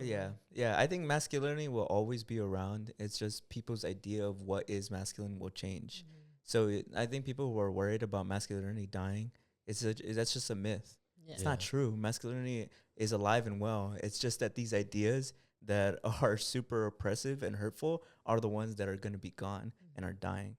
Yeah. I think masculinity will always be around. It's just people's idea of what is masculine will change. So I think people who are worried about masculinity dying, that's just a myth. Yeah. It's not true. Masculinity is alive and well. It's just that these ideas that are super oppressive and hurtful are the ones that are going to be gone and are dying.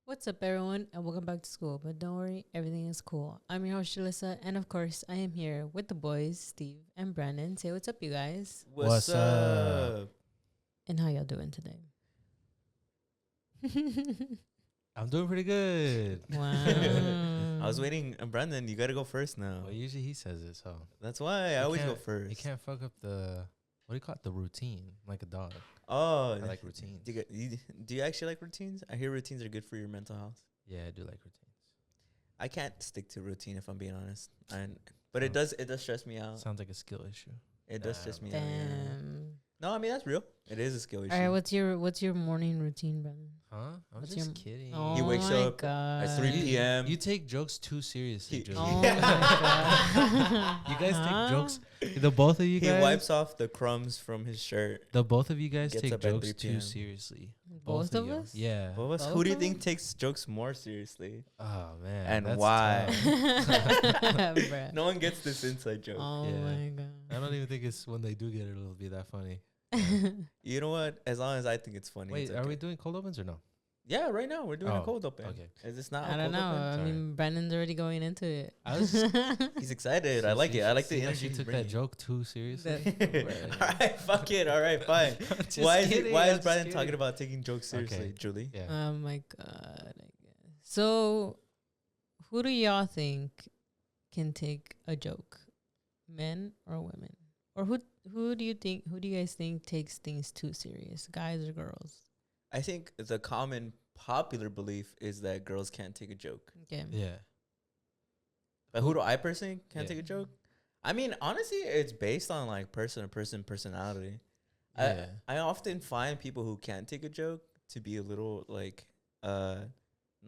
What's up, everyone, and welcome back to school. But don't worry, everything is cool. I'm your host, Julyssa, and of course, I am here with the boys, Steve and Brandon. Say what's up, you guys. What's up? And how y'all doing today? I'm doing pretty good. Wow. I was waiting. Brandon, you got to go first now. Well, usually he says it, so That's why I always go first. you can't fuck up the what do you call it? The routine, like a dog. Oh, I like routines. do you actually like routines? I hear routines are good for your mental health. Yeah, I do like routines. I can't stick to routine if I'm being honest. But it does stress me out. Sounds like a skill issue. It does stress me out. Yeah. Damn. No, I mean that's real. It is a skill issue. All right, what's your morning routine, Brandon? Huh? I'm What's just your- kidding. Oh He wakes my up God. at 3 p.m. You take jokes too seriously, Julie. Oh my God. You guys Huh? take jokes. The both of you He guys. wipes off the crumbs from his shirt. The both of you guys Gets take up at 3 jokes too p.m. seriously. Both of you. us? Yeah. Both of us. Both Who do you of think us? takes jokes more seriously? Oh man. And that's why? tough. Bruh. No one gets this inside joke. Oh Yeah. my God. I don't even think it's when they do get it, it'll be that funny. You know what? As long as I think it's funny. Wait, it's are we okay. doing cold opens or no? Yeah, right now we're doing a Oh, cold open. okay. Is this not? I a don't cold know. Open? I Sorry. mean, Brandon's already going into it. I was He's excited. I like it. I like the energy. She he's took that bringing. joke too seriously. All right, fuck it. All right, fine. Just Why is kidding, why I'm is just Brandon kidding. talking about taking jokes seriously, Okay. Julie? Yeah. Oh my God. I guess. So, who do y'all think can take a joke? Men or women? Or who do you guys think takes things too serious? Guys or girls? I think the common popular belief is that girls can't take a joke. Okay. Yeah. But who do I personally can't Yeah. take a joke? I mean, honestly, it's based on like person personality. Yeah. I often find people who can't take a joke to be a little like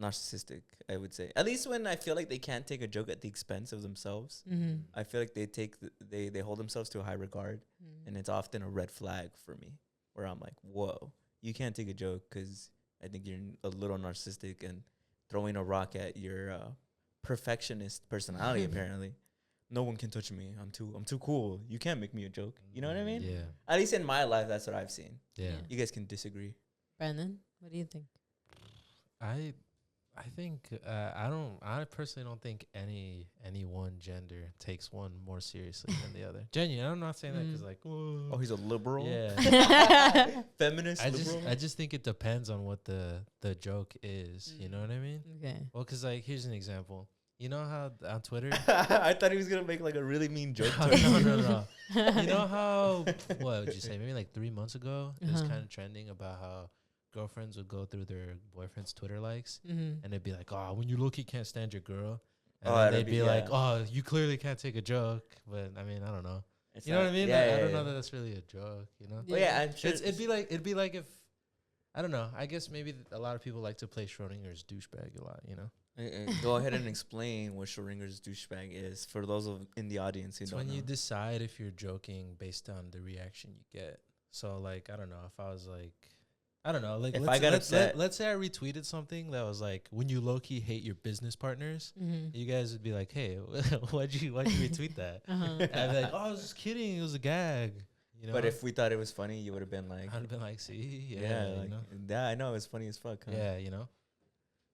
narcissistic, I would say. At least when I feel like they can't take a joke at the expense of themselves. Mm-hmm. I feel like they hold themselves to a high regard, and it's often a red flag for me where I'm like, whoa, you can't take a joke because I think you're a little narcissistic and throwing a rock at your perfectionist personality. Apparently, no one can touch me. I'm too cool. You can't make me a joke. You know what I mean? Yeah. At least in my life, that's what I've seen. Yeah. You guys can disagree. Brandon, what do you think? I think I personally don't think any one gender takes one more seriously than the other. Genuinely, I'm not saying that 'cause like Oh, he's a liberal. yeah. Feminist. I liberal. just think it depends on what the joke is. You know what I mean? Okay. Well, 'cause like here's an example. You know how on Twitter? I thought he was gonna make like a really mean joke. No, towards you. no. You know how what would you say? Maybe like 3 months ago, it was Uh-huh. kind of trending about how girlfriends would go through their boyfriend's Twitter likes, Mm-hmm. and they'd be like, "Oh, when you low-key can't stand your girl," and Oh, then that'd they'd be- be like, yeah. "Oh, you clearly can't take a joke." But I mean, I don't know. It's You know what I not- mean? Yeah, I yeah, don't know yeah. that that's really a joke. You know? Well, yeah, I'm sure. It'd be like if I don't know. I guess maybe a lot of people like to play Schrodinger's douchebag a lot. You know? Go ahead and explain what Schrodinger's douchebag is for those in the audience who It's don't when know. you decide if you're joking based on the reaction you get. So like I don't know if I was like I don't know like If let's, I got let's, upset- let's say I retweeted something that was like when you low key hate your business partners, Mm-hmm. you guys would be like, hey, why'd you retweet that? Uh-huh. And I'd be like, oh, I was just kidding. It was a gag. You know? But if we thought it was funny, you would have been like, I'd have been like, see, yeah, yeah, like, you know, yeah, I know it's funny as fuck. Huh? yeah, you know.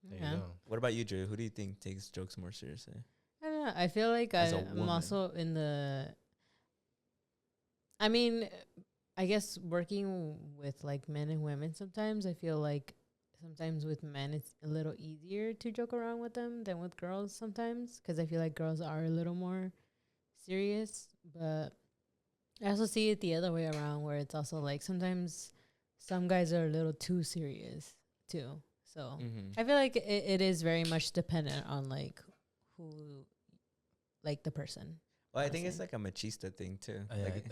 There Okay. you go. What about you, Joe? Who do you think takes jokes more seriously? I don't know. I feel like As a I'm woman. also in the. I mean, I guess working with like men and women sometimes, I feel like sometimes with men it's a little easier to joke around with them than with girls sometimes, because I feel like girls are a little more serious. But I also see it the other way around, where it's also like sometimes some guys are a little too serious too. So Mm-hmm. I feel like it is very much dependent on like who, like the person. Well, I think it's honestly. like a machista thing too.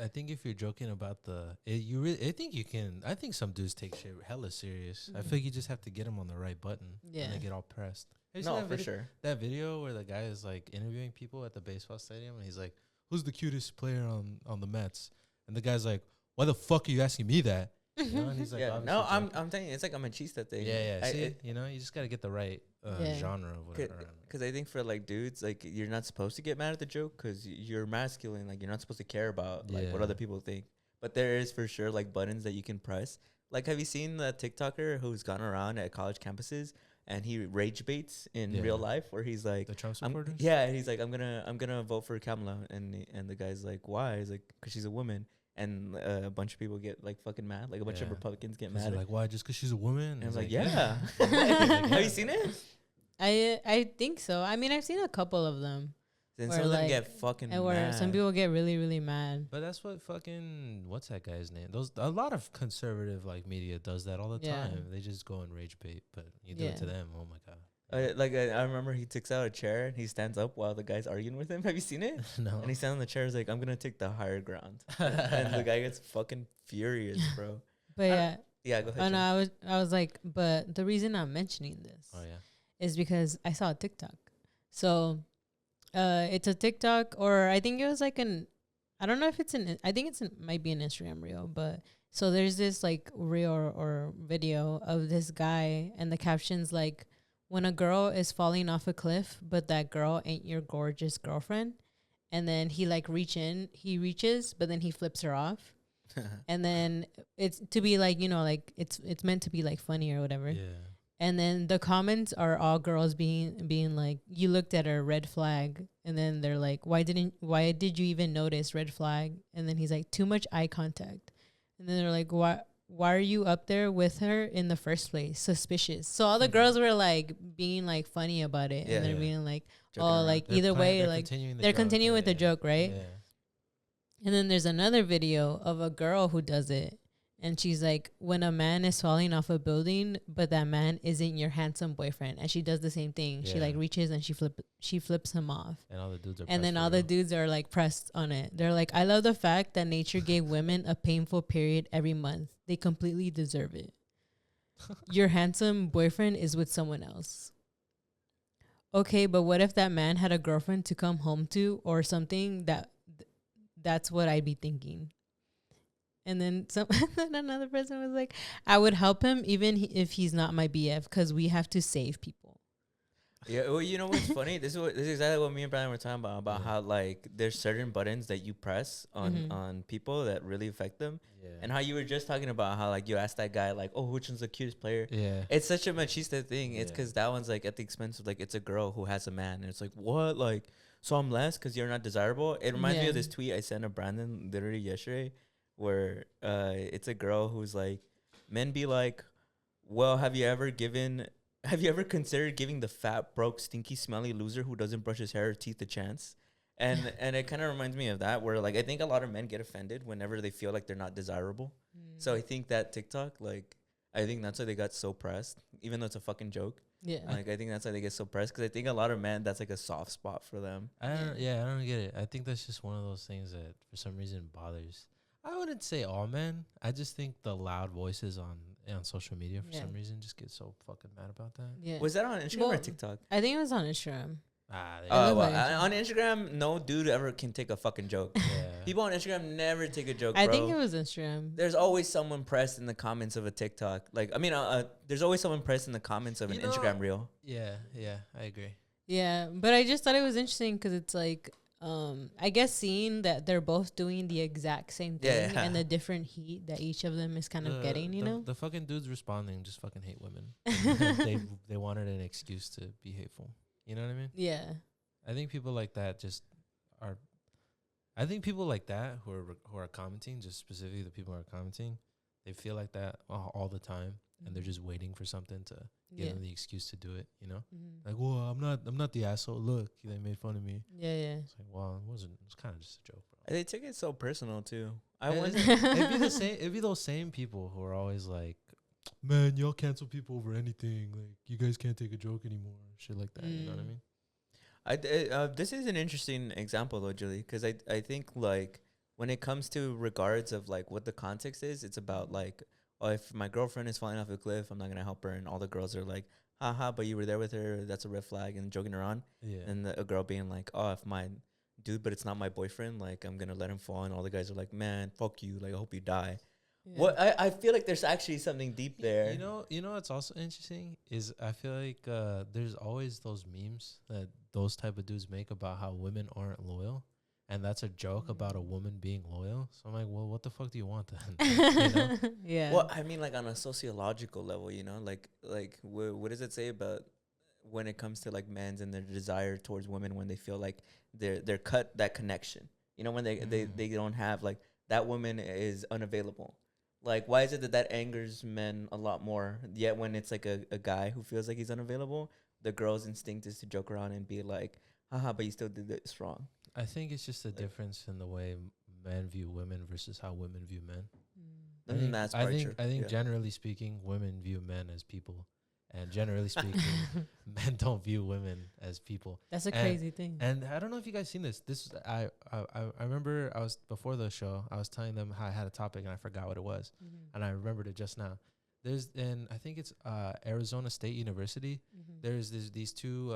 I think if you're joking about I think you can. I think some dudes take shit hella serious. I Mhm. feel like you just have to get them on the right button, Yeah. and they get all pressed. Have you seen No, that for video? sure. That video where the guy is like interviewing people at the baseball stadium, and he's like, "Who's the cutest player on the Mets?" And the guy's like, "Why the fuck are you asking me that?" You know, and he's like, Yeah, obviously no, I'm joking. telling you, it's like a machista thing. Yeah, yeah. I, See, you know, you just gotta get the right Yeah. genre of whatever. around it. Because I think for like dudes, like you're not supposed to get mad at the joke because you're masculine. Like you're not supposed to care about like what Yeah. other people think. But there is for sure like buttons that you can press. Like, have you seen the TikToker who's gone around at college campuses and he rage baits in real Yeah. life where he's like, The Trump I'm, supporters. yeah, he's like, I'm gonna vote for Kamala, and the guy's like, why? He's like, because she's a woman, and a bunch of people get like fucking mad, like a bunch of Yeah. Republicans get 'Cause mad. they're like, why? Just because she's a woman? And I was It's like, yeah. Have you seen it? I think so. I mean, I've seen a couple of them, Then Where, some of them like, get fucking and where mad. some people get really, really mad. But that's what fucking what's that guy's name? A lot of conservative like media does that all the Yeah. time. They just go and rage bait, but you do it to Yeah. them. Oh my god. I remember he takes out a chair and he stands up while the guy's arguing with him. Have you seen it? No. And he stands on the chair. He's like, I'm gonna take the higher ground. And the guy gets fucking furious, bro. But yeah, Yeah, go ahead. oh no, Jen. I was like, but the reason I'm mentioning this Oh yeah. is because I saw a TikTok. So, it's a TikTok, or I think it was like I don't know if it's I think might be an Instagram reel, but so there's this like reel or video of this guy, and the caption's like, when a girl is falling off a cliff, but that girl ain't your gorgeous girlfriend, and then he like reaches, but then he flips her off, and then it's to be like, like it's meant to be like funny or whatever. Yeah. And then the comments are all girls being like, you looked at her, red flag. And then they're like, why did you even notice, red flag? And then he's like, too much eye contact. And then they're like, why are you up there with her in the first place? Suspicious. So all the girls were like being like funny about it. Yeah. And they're Yeah. being like, Joking around. like They're either way, they're like continuing the they're joke. continuing with the joke, right? Yeah. And then there's another video of a girl who does it. And she's like, when a man is falling off a building, but that man isn't your handsome boyfriend. And she does the same thing. She like Yeah. reaches and she flips him off. And all the dudes are. And then pressed all for the real. dudes are like pressed on it. They're like, I love the fact that nature gave women a painful period every month. They completely deserve it. Your handsome boyfriend is with someone else. Okay, but what if that man had a girlfriend to come home to or something? That's what I'd be thinking. And then then another person was like, I would help him even if he's not my BF because we have to save people. Yeah, well, you know what's funny? This is exactly what me and Brian were talking about Yeah. how like there's certain buttons that you press on Mhm. on people that really affect them, Yeah. and how you were just talking about how like you asked that guy like, oh, which one's the cutest player? Yeah. It's such a machista thing. It's Yeah. because that one's like at the expense of like it's a girl who has a man, and it's like what like so I'm less because you're not desirable. It reminds me Yeah. of this tweet I sent to Brandon literally yesterday, where it's a girl who's like, men be like, well, have you ever considered giving the fat, broke, stinky, smelly loser who doesn't brush his hair or teeth a chance? And it kind of reminds me of that, where like I think a lot of men get offended whenever they feel like they're not desirable. So I think that TikTok, like, I think that's why they got so pressed, even though it's a fucking joke. Yeah. Like, I think that's why they get so pressed, because I think a lot of men, that's like a soft spot for them. I don't get it. I think that's just one of those things that for some reason bothers. I wouldn't say all men. I just think the loud voices on social media for Yeah. some reason just get so fucking mad about that. Yeah. Was that on Instagram or Well, TikTok? I think it was on Instagram. They- Oh, look well, like on Instagram, no dude ever can take a fucking joke. yeah. People on Instagram never take a joke, I bro. think it was Instagram. There's always someone pressed in the comments of a TikTok. Like, I mean, there's always someone pressed in the comments of an You know- Instagram reel. Yeah, I agree. Yeah, but I just thought it was interesting because it's like, I guess seeing that they're both doing the exact same thing Yeah. and the different heat that each of them is kind of getting, you know? The fucking dudes responding just fucking hate women. they wanted an excuse to be hateful. You know what I mean? Yeah. I think people like that just are. I think people like that who are commenting, just specifically the people who are commenting, they feel like that all the time, and they're just waiting for something to give Yeah. them the excuse to do it. You know, Mhm. like, well, I'm not the asshole. Look, they made fun of me. Yeah, yeah. It's like, well, it wasn't. It was kind of just a joke, bro. They take it so personal, too. I And wonder. it'd be the same. It'd be those same people who are always like, man, y'all cancel people over anything. Like, you guys can't take a joke anymore. Shit like that. You know what I Mm. mean? This is an interesting example though, Julie, because I think like when it comes to regards of like what the context is, it's about like, oh, if my girlfriend is falling off a cliff, I'm not gonna help her, and all the girls are like, haha, but you were there with her, that's a red flag, and joking around, Yeah. and a girl being like, oh, if my dude, but it's not my boyfriend, like I'm gonna let him fall, and all the guys are like, man, fuck you, like I hope you die. Yeah. What I feel like there's actually something deep there. You know what's also interesting is I feel like there's always those memes that those type of dudes make about how women aren't loyal, and that's a joke about a woman being loyal. So I'm like, well, what the fuck do you want then? You know? Yeah. Well, I mean, like on a sociological level, you know, like what does it say about when it comes to like men's and their desire towards women when they feel like they're cut that connection, you know, when they don't have like that woman is unavailable. Like, why is it that angers men a lot more? Yet when it's like a guy who feels like he's unavailable, the girl's instinct is to joke around and be like, haha, but you still did this wrong. I think it's just a difference in the way men view women versus how women view men. That's probably true. I think Yeah. generally speaking, women view men as people, and generally speaking, men don't view women as people. That's a crazy thing. And I don't know if you guys seen this. I remember I was before the show. I was telling them how I had a topic and I forgot what it was, and I remembered it just now. There's I think it's Arizona State University. There's these two.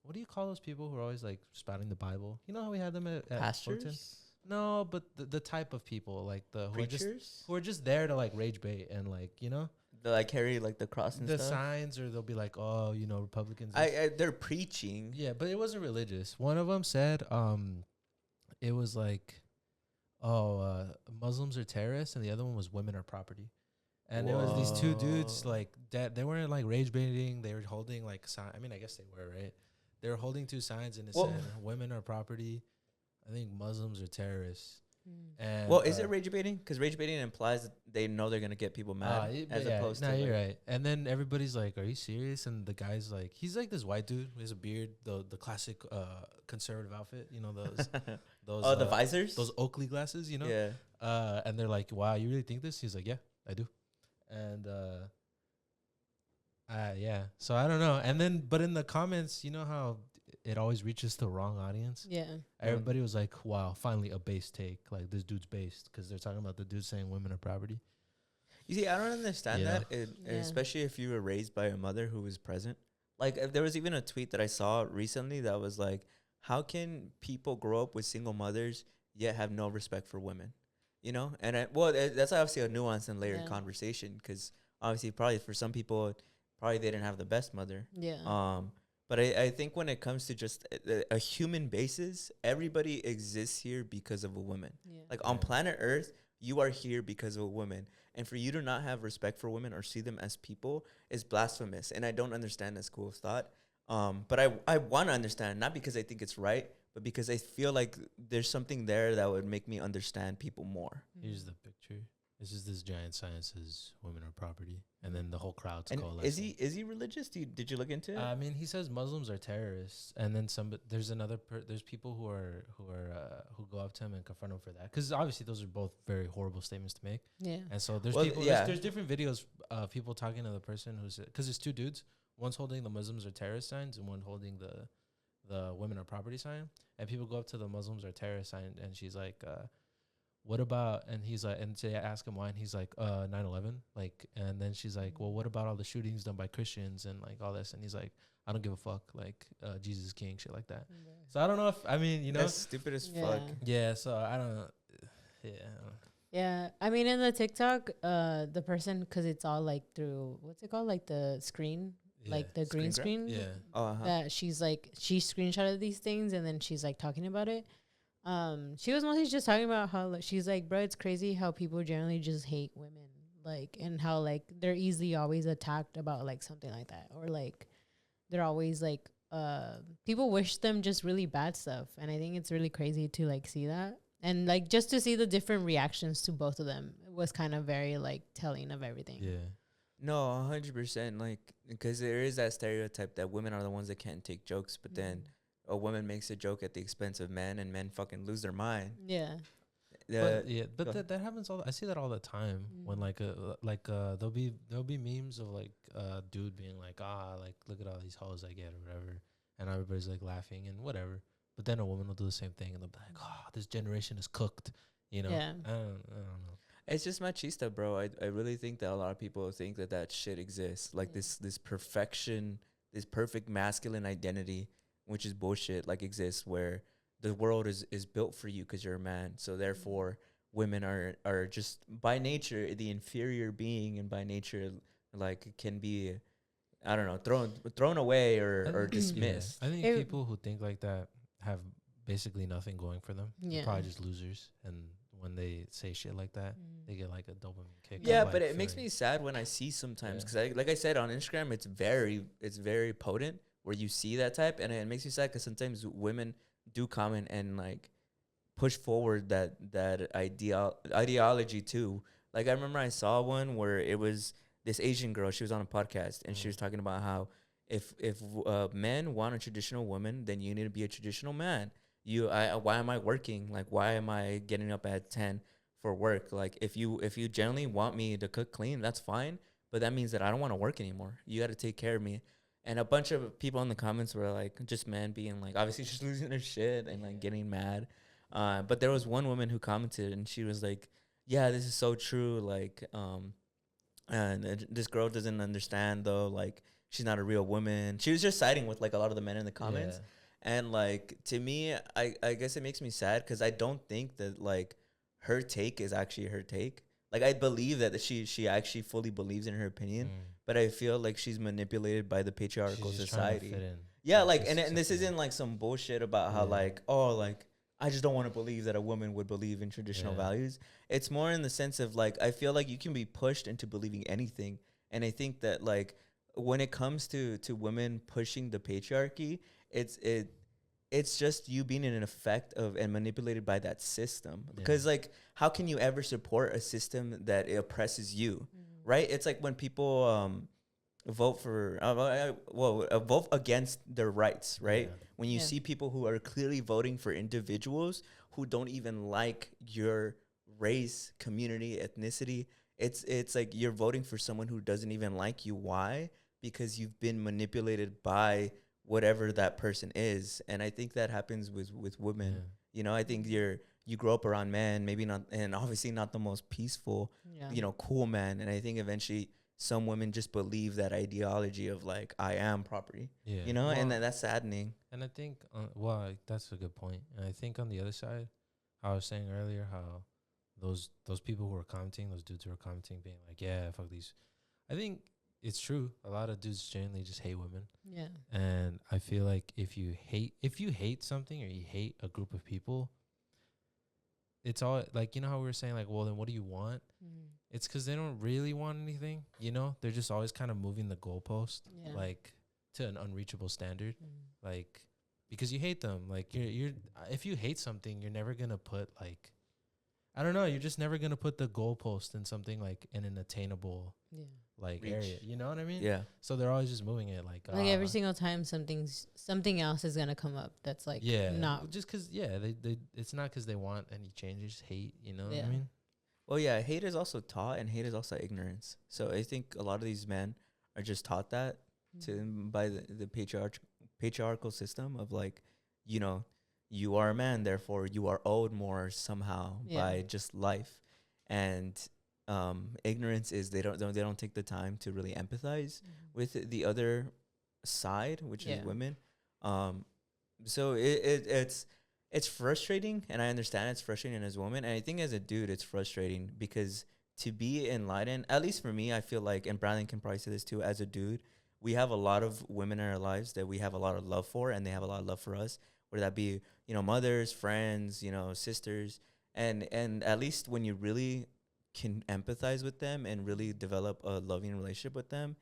What do you call those people who are always like spouting the Bible? You know how we had them at Fulton? Pastors, No, but the type of people like the preachers, who are just there to like rage bait and like, you know, they like carry like the cross and the stuff. signs, or they'll be like, oh, you know, Republicans. They're preaching. Yeah, but it wasn't religious. One of them said, it was like, oh, Muslims are terrorists, and the other one was women are property. And it was these two dudes like that. They weren't like rage baiting. They were holding like sign. I mean, I guess they were, right? They were holding two signs, and it said, "Women are property." I think Muslims are terrorists. And Well, is it rage baiting? Because rage baiting implies that they know they're gonna get people mad, as opposed to. No, you're right. And then everybody's like, "Are you serious?" And the guy's like, he's like this white dude who has a beard, the classic conservative outfit, you know, those the visors, those Oakley glasses, you know. Yeah. And they're like, "Wow, you really think this?" He's like, "Yeah, I do." And yeah. So I don't know. And then, but in the comments, you know how it always reaches the wrong audience. Yeah. Everybody was like, "Wow, finally a base take. Like this dude's based," because they're talking about the dude saying women are property. You see, I don't understand that, especially if you were raised by a mother who was present. Like, there was even a tweet that I saw recently that was like, "How can people grow up with single mothers yet have no respect for women?" You know, and that's obviously a nuanced and layered conversation, because obviously, probably for some people, probably they didn't have the best mother. Yeah. But I think when it comes to just a human basis, everybody exists here because of a woman. Yeah. Like on planet Earth, you are here because of a woman. And for you to not have respect for women or see them as people is blasphemous. And I don't understand that school of thought. But I want to understand, not because I think it's right, but because I feel like there's something there that would make me understand people more. Here's the picture. This is this giant sign that says women are property, and then the whole crowd's And coalescing. is he religious? Did you look into it? I mean, he says Muslims are terrorists, and then there's another. There's people who go up to him and confront him for that, because obviously those are both very horrible statements to make. Yeah. And so there's Well, people. yeah. There's different videos of people talking to the person who's, because there's two dudes. One's holding the Muslims are terrorist signs, and one holding the women are property sign. And people go up to the Muslims are terrorist sign, and she's like, what about, and he's like, and they ask him why, and he's like, 9/11, like, and then she's like, well, what about all the shootings done by Christians and like all this? And he's like, I don't give a fuck, like, Jesus is king, shit like that. So I don't know if, I mean, you know, That's stupid as fuck. yeah. So I don't know, yeah. Yeah. I mean, in the TikTok, the person, because it's all like through, what's it called? Like the screen, like the green screen. Yeah. That she's like, she screenshotted these things and then she's like talking about it. She was mostly just talking about how like, she's like, bro, it's crazy how people generally just hate women, like, and how like they're easily always attacked about like something like that, or like they're always like people wish them just really bad stuff. And I think it's really crazy to like see that, and like just to see the different reactions to both of them was kind of very like telling of everything. Yeah. No, 100%. Like, because there is that stereotype that women are the ones that can't take jokes, but then a woman makes a joke at the expense of men, and men fucking lose their mind. Yeah. But that happens all. I see that all the time when there'll be memes of like dude being like, like, look at all these hoes I get or whatever, and everybody's like laughing and whatever. But then a woman will do the same thing, and they'll be like, "Oh, this generation is cooked," you know. Yeah. I don't know. It's just machista, bro. I really think that a lot of people think that that shit exists. Like this perfection, this perfect masculine identity, which is bullshit, like exists where the world is built for you because you're a man. So therefore, women are just by nature the inferior being, and by nature like can be, I don't know, thrown away or dismissed. I think It- people who think like that have basically nothing going for them. They're Yeah. probably just losers, and when they say shit like that, they get like a dopamine kick. of, Yeah, like, but it makes feeling- me sad when I see sometimes Yeah. because like I said on Instagram, it's very potent where you see that type, and it makes me sad because sometimes women do comment and like push forward that ideology too. Like I remember I saw one where it was this Asian girl. She was on a podcast and she was talking about how if men want a traditional woman, then you need to be a traditional man. Why am I working? Like why am I getting up at 10 for work? Like if you generally want me to cook clean, that's fine. But that means that I don't want to work anymore. You got to take care of me. And a bunch of people in the comments were like, just men being like, obviously just losing their shit and like getting mad. But there was one woman who commented and she was like, yeah, this is so true. Like, and this girl doesn't understand though. Like, she's not a real woman. She was just siding with like a lot of the men in the comments. And like, to me, I guess it makes me sad because I don't think that like her take is actually her take. Like I believe that she actually fully believes in her opinion, but I feel like she's manipulated by the patriarchal She's just trying to society. fit in. Yeah, like Just and this accepting isn't like some bullshit about how Yeah. like, oh, like I just don't want to believe that a woman would believe in traditional Yeah. values. It's more in the sense of like I feel like you can be pushed into believing anything, and I think that like when it comes to women pushing the patriarchy, it's just you being in an effect of and manipulated by that system. Because like how can you ever support a system that oppresses you, right? It's like when people vote for vote against their rights, right? Yeah. When you Yeah. see people who are clearly voting for individuals who don't even like your race, community, ethnicity, it's like you're voting for someone who doesn't even like you. Why? Because you've been manipulated by whatever that person is. And I think that happens with women. Yeah. You know, I think you grow up around men, maybe not, and obviously not the most peaceful, Yeah. you know, cool man. And I think eventually some women just believe that ideology of like I am property, Yeah. you know, and Well, that's saddening. And I think, that's a good point. And I think on the other side, how I was saying earlier, how those people who are commenting, those dudes who are commenting, being like, yeah, fuck these. I think it's true. A lot of dudes generally just hate women. Yeah. And I feel like if you hate something or you hate a group of people, it's all like, you know how we were saying like, well, then what do you want? It's because they don't really want anything. You know, they're just always kind of moving the goalpost, Yeah. like to an unreachable standard. Like, because you hate them. Like you're if you hate something, you're never gonna put like, I don't know, you're just never gonna put the goalpost in something like in an attainable Yeah. like Reach. area. You know what I mean? Yeah. So they're always just moving it like Every single time something else is gonna come up that's like not. just because they it's not because they want any change, they just hate. You know what Yeah. I mean? Well, yeah, hate is also taught, and hate is also ignorance. So I think a lot of these men are just taught that by the patriarchal system of like, you know, you are a man, therefore you are owed more somehow by just life. And ignorance is they don't take the time to really empathize with the other side, which is women. So it's frustrating, and I understand it's frustrating as a woman, and I think as a dude it's frustrating because to be enlightened, at least for me, I feel like, and Brandon can probably say this too, as a dude, we have a lot of women in our lives that we have a lot of love for, and they have a lot of love for us, whether that be, you know, mothers, friends, you know, sisters, and at least when you really can empathize with them and really develop a loving relationship with them,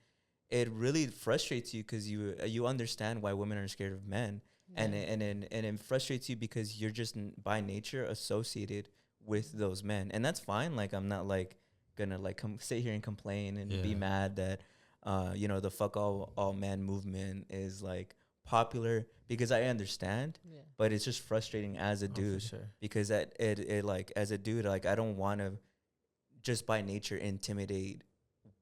it really frustrates you because you understand why women are scared of men. And it frustrates you because you're just by nature associated with those men, and that's fine. Like I'm not like gonna like sit here and complain and be mad that you know, the fuck all men movement is like popular, because I understand, but it's just frustrating as a dude because it like as a dude, like I don't want to just by nature intimidate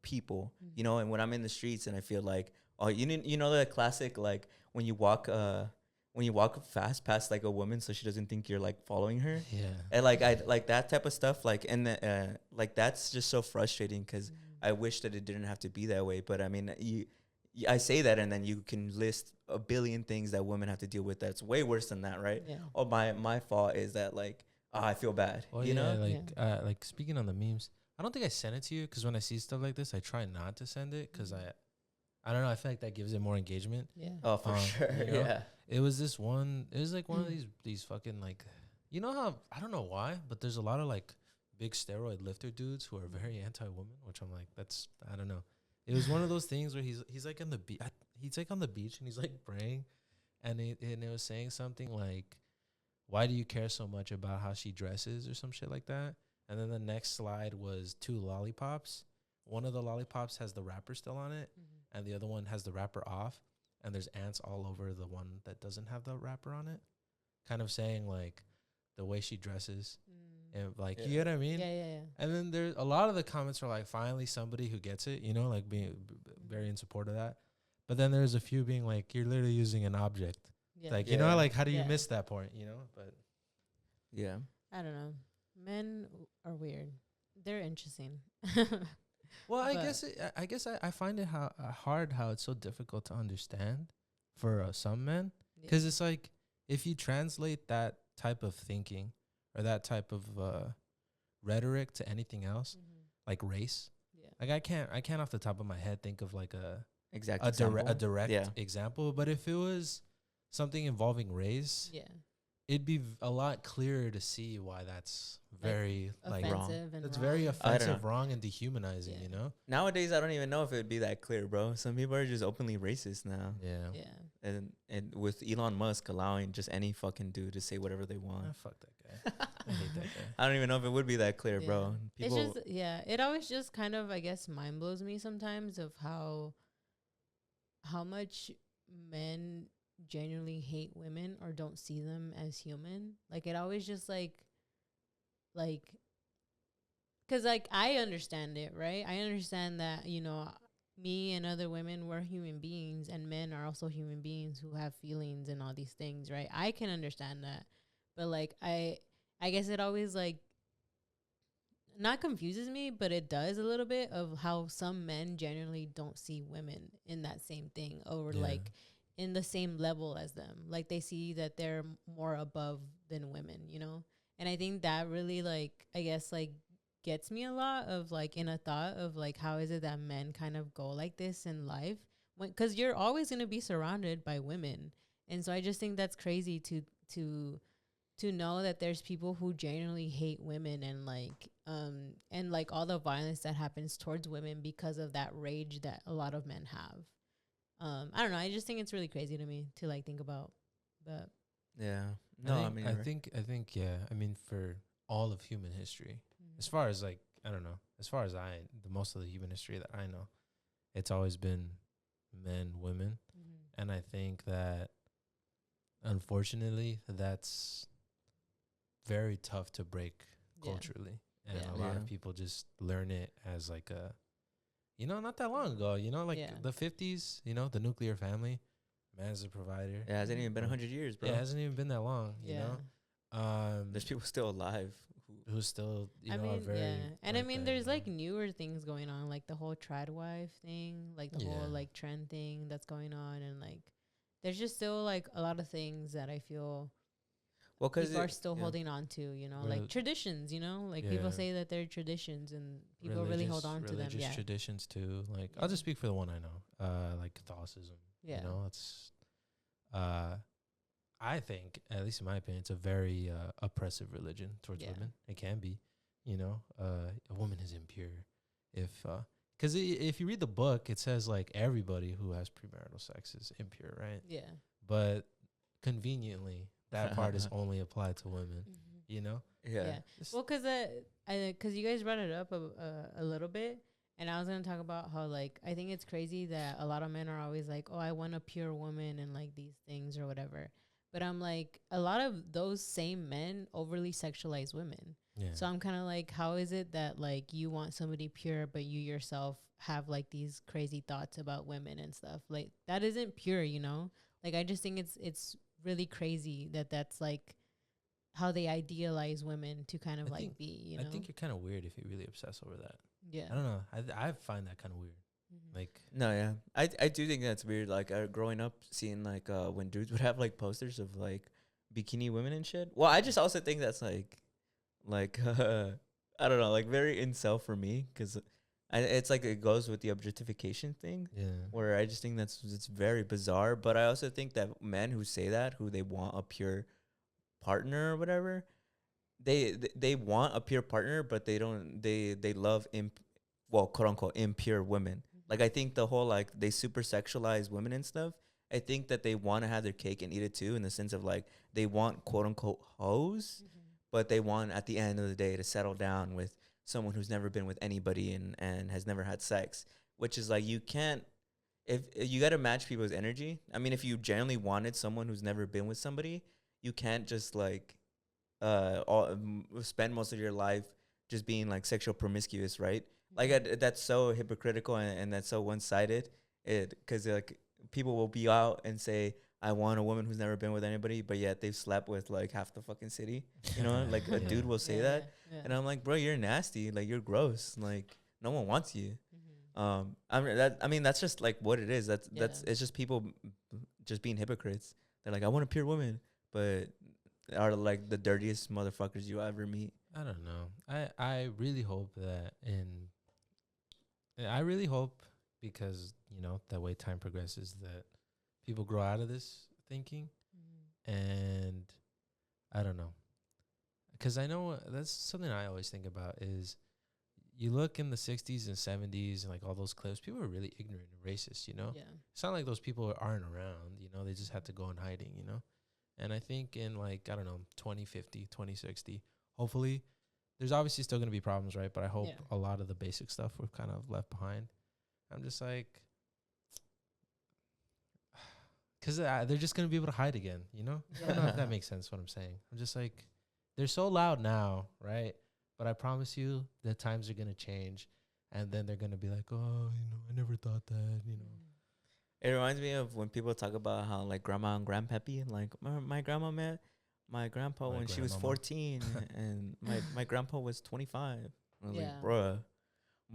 people, you know. And when I'm in the streets and I feel like, Oh, you know the classic, like when you walk fast past like a woman so she doesn't think you're like following her. Yeah. And like I like that type of stuff, like, and like that's just so frustrating because I wish that it didn't have to be that way. But I mean, I say that, and then you can list a billion things that women have to deal with that's way worse than that, right? Yeah. Oh, my fault is that, like, I feel bad, Well, you know? like speaking on the memes, I don't think I sent it to you because when I see stuff like this, I try not to send it because I don't know. I feel like that gives it more engagement. Yeah. Oh, for sure, you know? yeah. It was this one. It was like one of these fucking like, you know how, I don't know why, but there's a lot of like big steroid lifter dudes who are very anti-woman, which I'm like, I don't know. It was one of those things where he's like on the beach. He's like on the beach and he's like praying, and it was saying something like, "Why do you care so much about how she dresses?" or some shit like that. And then the next slide was 2 lollipops. One of the lollipops has the wrapper still on it, and the other one has the wrapper off. And there's ants all over the one that doesn't have the wrapper on it, kind of saying like the way she dresses, and like you get what I mean. Yeah. And then there's a lot of the comments are like, finally somebody who gets it, you know, like being very in support of that. But then there's a few being like, you're literally using an object, like you know, like how do you miss that point, you know? But Yeah. I don't know. Men are weird. They're interesting. well, I guess I find it hard how it's so difficult to understand for some men, because it's like if you translate that type of thinking or that type of rhetoric to anything else, like race, like I can't off the top of my head think of like a direct example. But if it was something involving race, it'd be a lot clearer to see why that's very like wrong. It's very offensive, wrong, and dehumanizing. You know. Nowadays, I don't even know if it would be that clear, bro. Some people are just openly racist now. Yeah. And with Elon Musk allowing just any fucking dude to say whatever they want. Fuck that guy. I hate that guy. I don't even know if it would be that clear, bro. People it's just it always just kind of, I guess, mind blows me sometimes of how much men genuinely hate women or don't see them as human. Like it always just like because like I understand it, right? I understand that, you know, me and other women, we're human beings, and men are also human beings who have feelings and all these things, right? I can understand that. But like I guess it always like not confuses me, but it does a little bit of how some men genuinely don't see women in that same thing or like in the same level as them. Like they see that they're more above than women, you know? And I think that really like, I guess like gets me a lot of like in a thought of like, how is it that men kind of go like this in life? Because you're always going to be surrounded by women. And so I just think that's crazy to know that there's people who genuinely hate women and like all the violence that happens towards women because of that rage that a lot of men have. I don't know. I just think it's really crazy to me to like think about. But yeah, no, I think yeah. I mean, for all of human history, as far as like I don't know, as far as the most of the human history that I know, it's always been men, women, and I think that unfortunately that's very tough to break culturally, and a lot of people just learn it as like a. You know, not that long ago, you know, like the 50s, you know, the nuclear family, man's the provider. It hasn't even been 100 years, bro. Yeah, it hasn't even been that long, you know. There's people still alive who still, you know, mean, are very... And I mean, there's like newer things going on, like the whole trad wife thing, like the whole like trend thing that's going on. And like, there's just still like a lot of things that I feel... Well, because people are still holding on to, you know, like traditions, you know, like people say that they're traditions and people really hold on to them. Religious traditions too. Like I'll just speak for the one I know, like Catholicism. You know, it's, I think, at least in my opinion, it's a very oppressive religion towards women. It can be, you know, a woman is impure because if you read the book, it says like everybody who has premarital sex is impure, right? Yeah. But conveniently, that part is only applied to women, you know? Yeah. Well, because you guys brought it up a little bit, and I was going to talk about how, like, I think it's crazy that a lot of men are always like, oh, I want a pure woman and, like, these things or whatever. But I'm like, a lot of those same men overly sexualize women. Yeah. So I'm kind of like, how is it that like you want somebody pure, but you yourself have like these crazy thoughts about women and stuff? Like that isn't pure, you know? Like I just think it's really crazy that that's like how they idealize women to kind of I like think- be, you I know? think you're kind of weird if you really obsess over that. Yeah. I don't know. I find that kind of weird. Mhm. Like, No, yeah, I do think that's weird. Like growing up, seeing like when dudes would have like posters of like bikini women and shit. Well, I just also think that's like I don't know, like very incel for me, because it's like it goes with the objectification thing, yeah. where I just think it's very bizarre. But I also think that men who say that, who they want a pure partner or whatever, they want a pure partner, but they don't they love well, quote unquote impure women. Like I think the whole like they super sexualize women and stuff. I think that they want to have their cake and eat it too, in the sense of like they want quote unquote hoes, but they want at the end of the day to settle down with someone who's never been with anybody and has never had sex, which is like you can't, if you got to match people's energy. I mean, if you genuinely wanted someone who's never been with somebody, you can't just like spend most of your life just being like sexual promiscuous, right? Like that's so hypocritical, and that's so one-sided. It because like people will be out and say, I want a woman who's never been with anybody, but yet they've slept with like half the fucking city. You know, like a dude will say that, and I'm like, bro, you're nasty. Like you're gross. Like no one wants you. I mean that's just like what it is. That's it's just people just being hypocrites. They're like, I want a pure woman, but are like the dirtiest motherfuckers you ever meet. I don't know. I really hope that I really hope, because, you know, that way time progresses, that people grow out of this thinking. And I don't know. Because I know that's something I always think about is you look in the 60s and 70s and like all those clips, people were really ignorant and racist, you know? Yeah. It's not like those people aren't around, you know? They just had to go in hiding, you know? And I think in like, I don't know, 2050, 2060, hopefully, there's obviously still going to be problems, right? But I hope a lot of the basic stuff we've kind of left behind. I'm just like, because they're just going to be able to hide again, you know? I don't know if that makes sense what I'm saying. I'm just like, they're so loud now, right? But I promise you that times are going to change. And then they're going to be like, oh, you know, I never thought that, you know. It reminds me of when people talk about how like grandma and grandpappy, like my grandma met my grandpa when she was 14 and my grandpa was 25. I was like,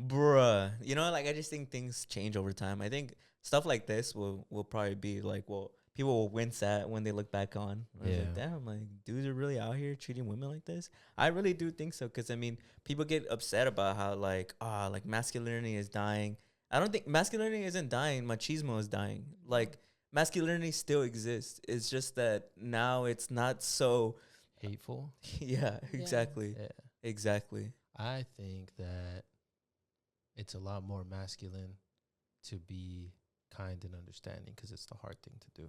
bruh. You know, like I just think things change over time. I think stuff like this will probably be like, well, people will wince at when they look back on. I was like, damn, like dudes are really out here treating women like this. I really do think so, because I mean, people get upset about how like like masculinity is dying. I don't think masculinity isn't dying. Machismo is dying. Like masculinity still exists. It's just that now it's not so hateful. Yeah, exactly. Yeah. Exactly. I think that it's a lot more masculine to be kind and understanding, because it's the hard thing to do.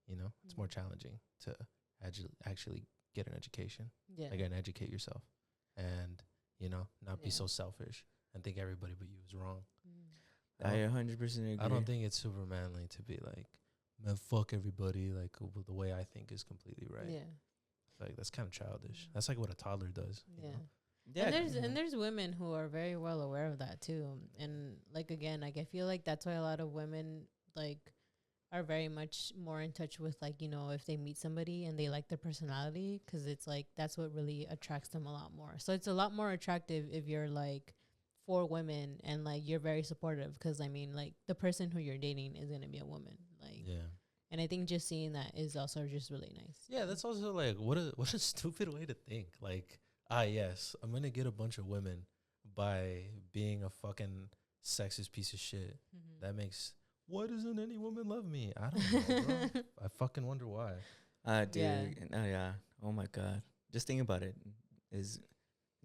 You know, it's more challenging to actually get an education. Like, and educate yourself, and, you know, not be so selfish and think everybody but you is wrong. I 100% agree. I don't think it's super manly to be like, man, fuck everybody. Like, the way I think is completely right. Yeah. Like, that's kind of childish. That's like what a toddler does. Yeah. You know? Yeah. And there's women who are very well aware of that too. And like, again, like I feel like that's why a lot of women like are very much more in touch with, like, you know, if they meet somebody and they like their personality, because it's like that's what really attracts them a lot more. So it's a lot more attractive if you're like for women and like you're very supportive, because I mean, like the person who you're dating is gonna be a woman. Like, and I think just seeing that is also just really nice. Yeah, that's also like what a stupid way to think. Like, yes, I'm gonna get a bunch of women by being a fucking sexist piece of shit. That makes, why doesn't any woman love me? I don't know, bro. I fucking wonder why. Dude, oh my god, just think about it. Is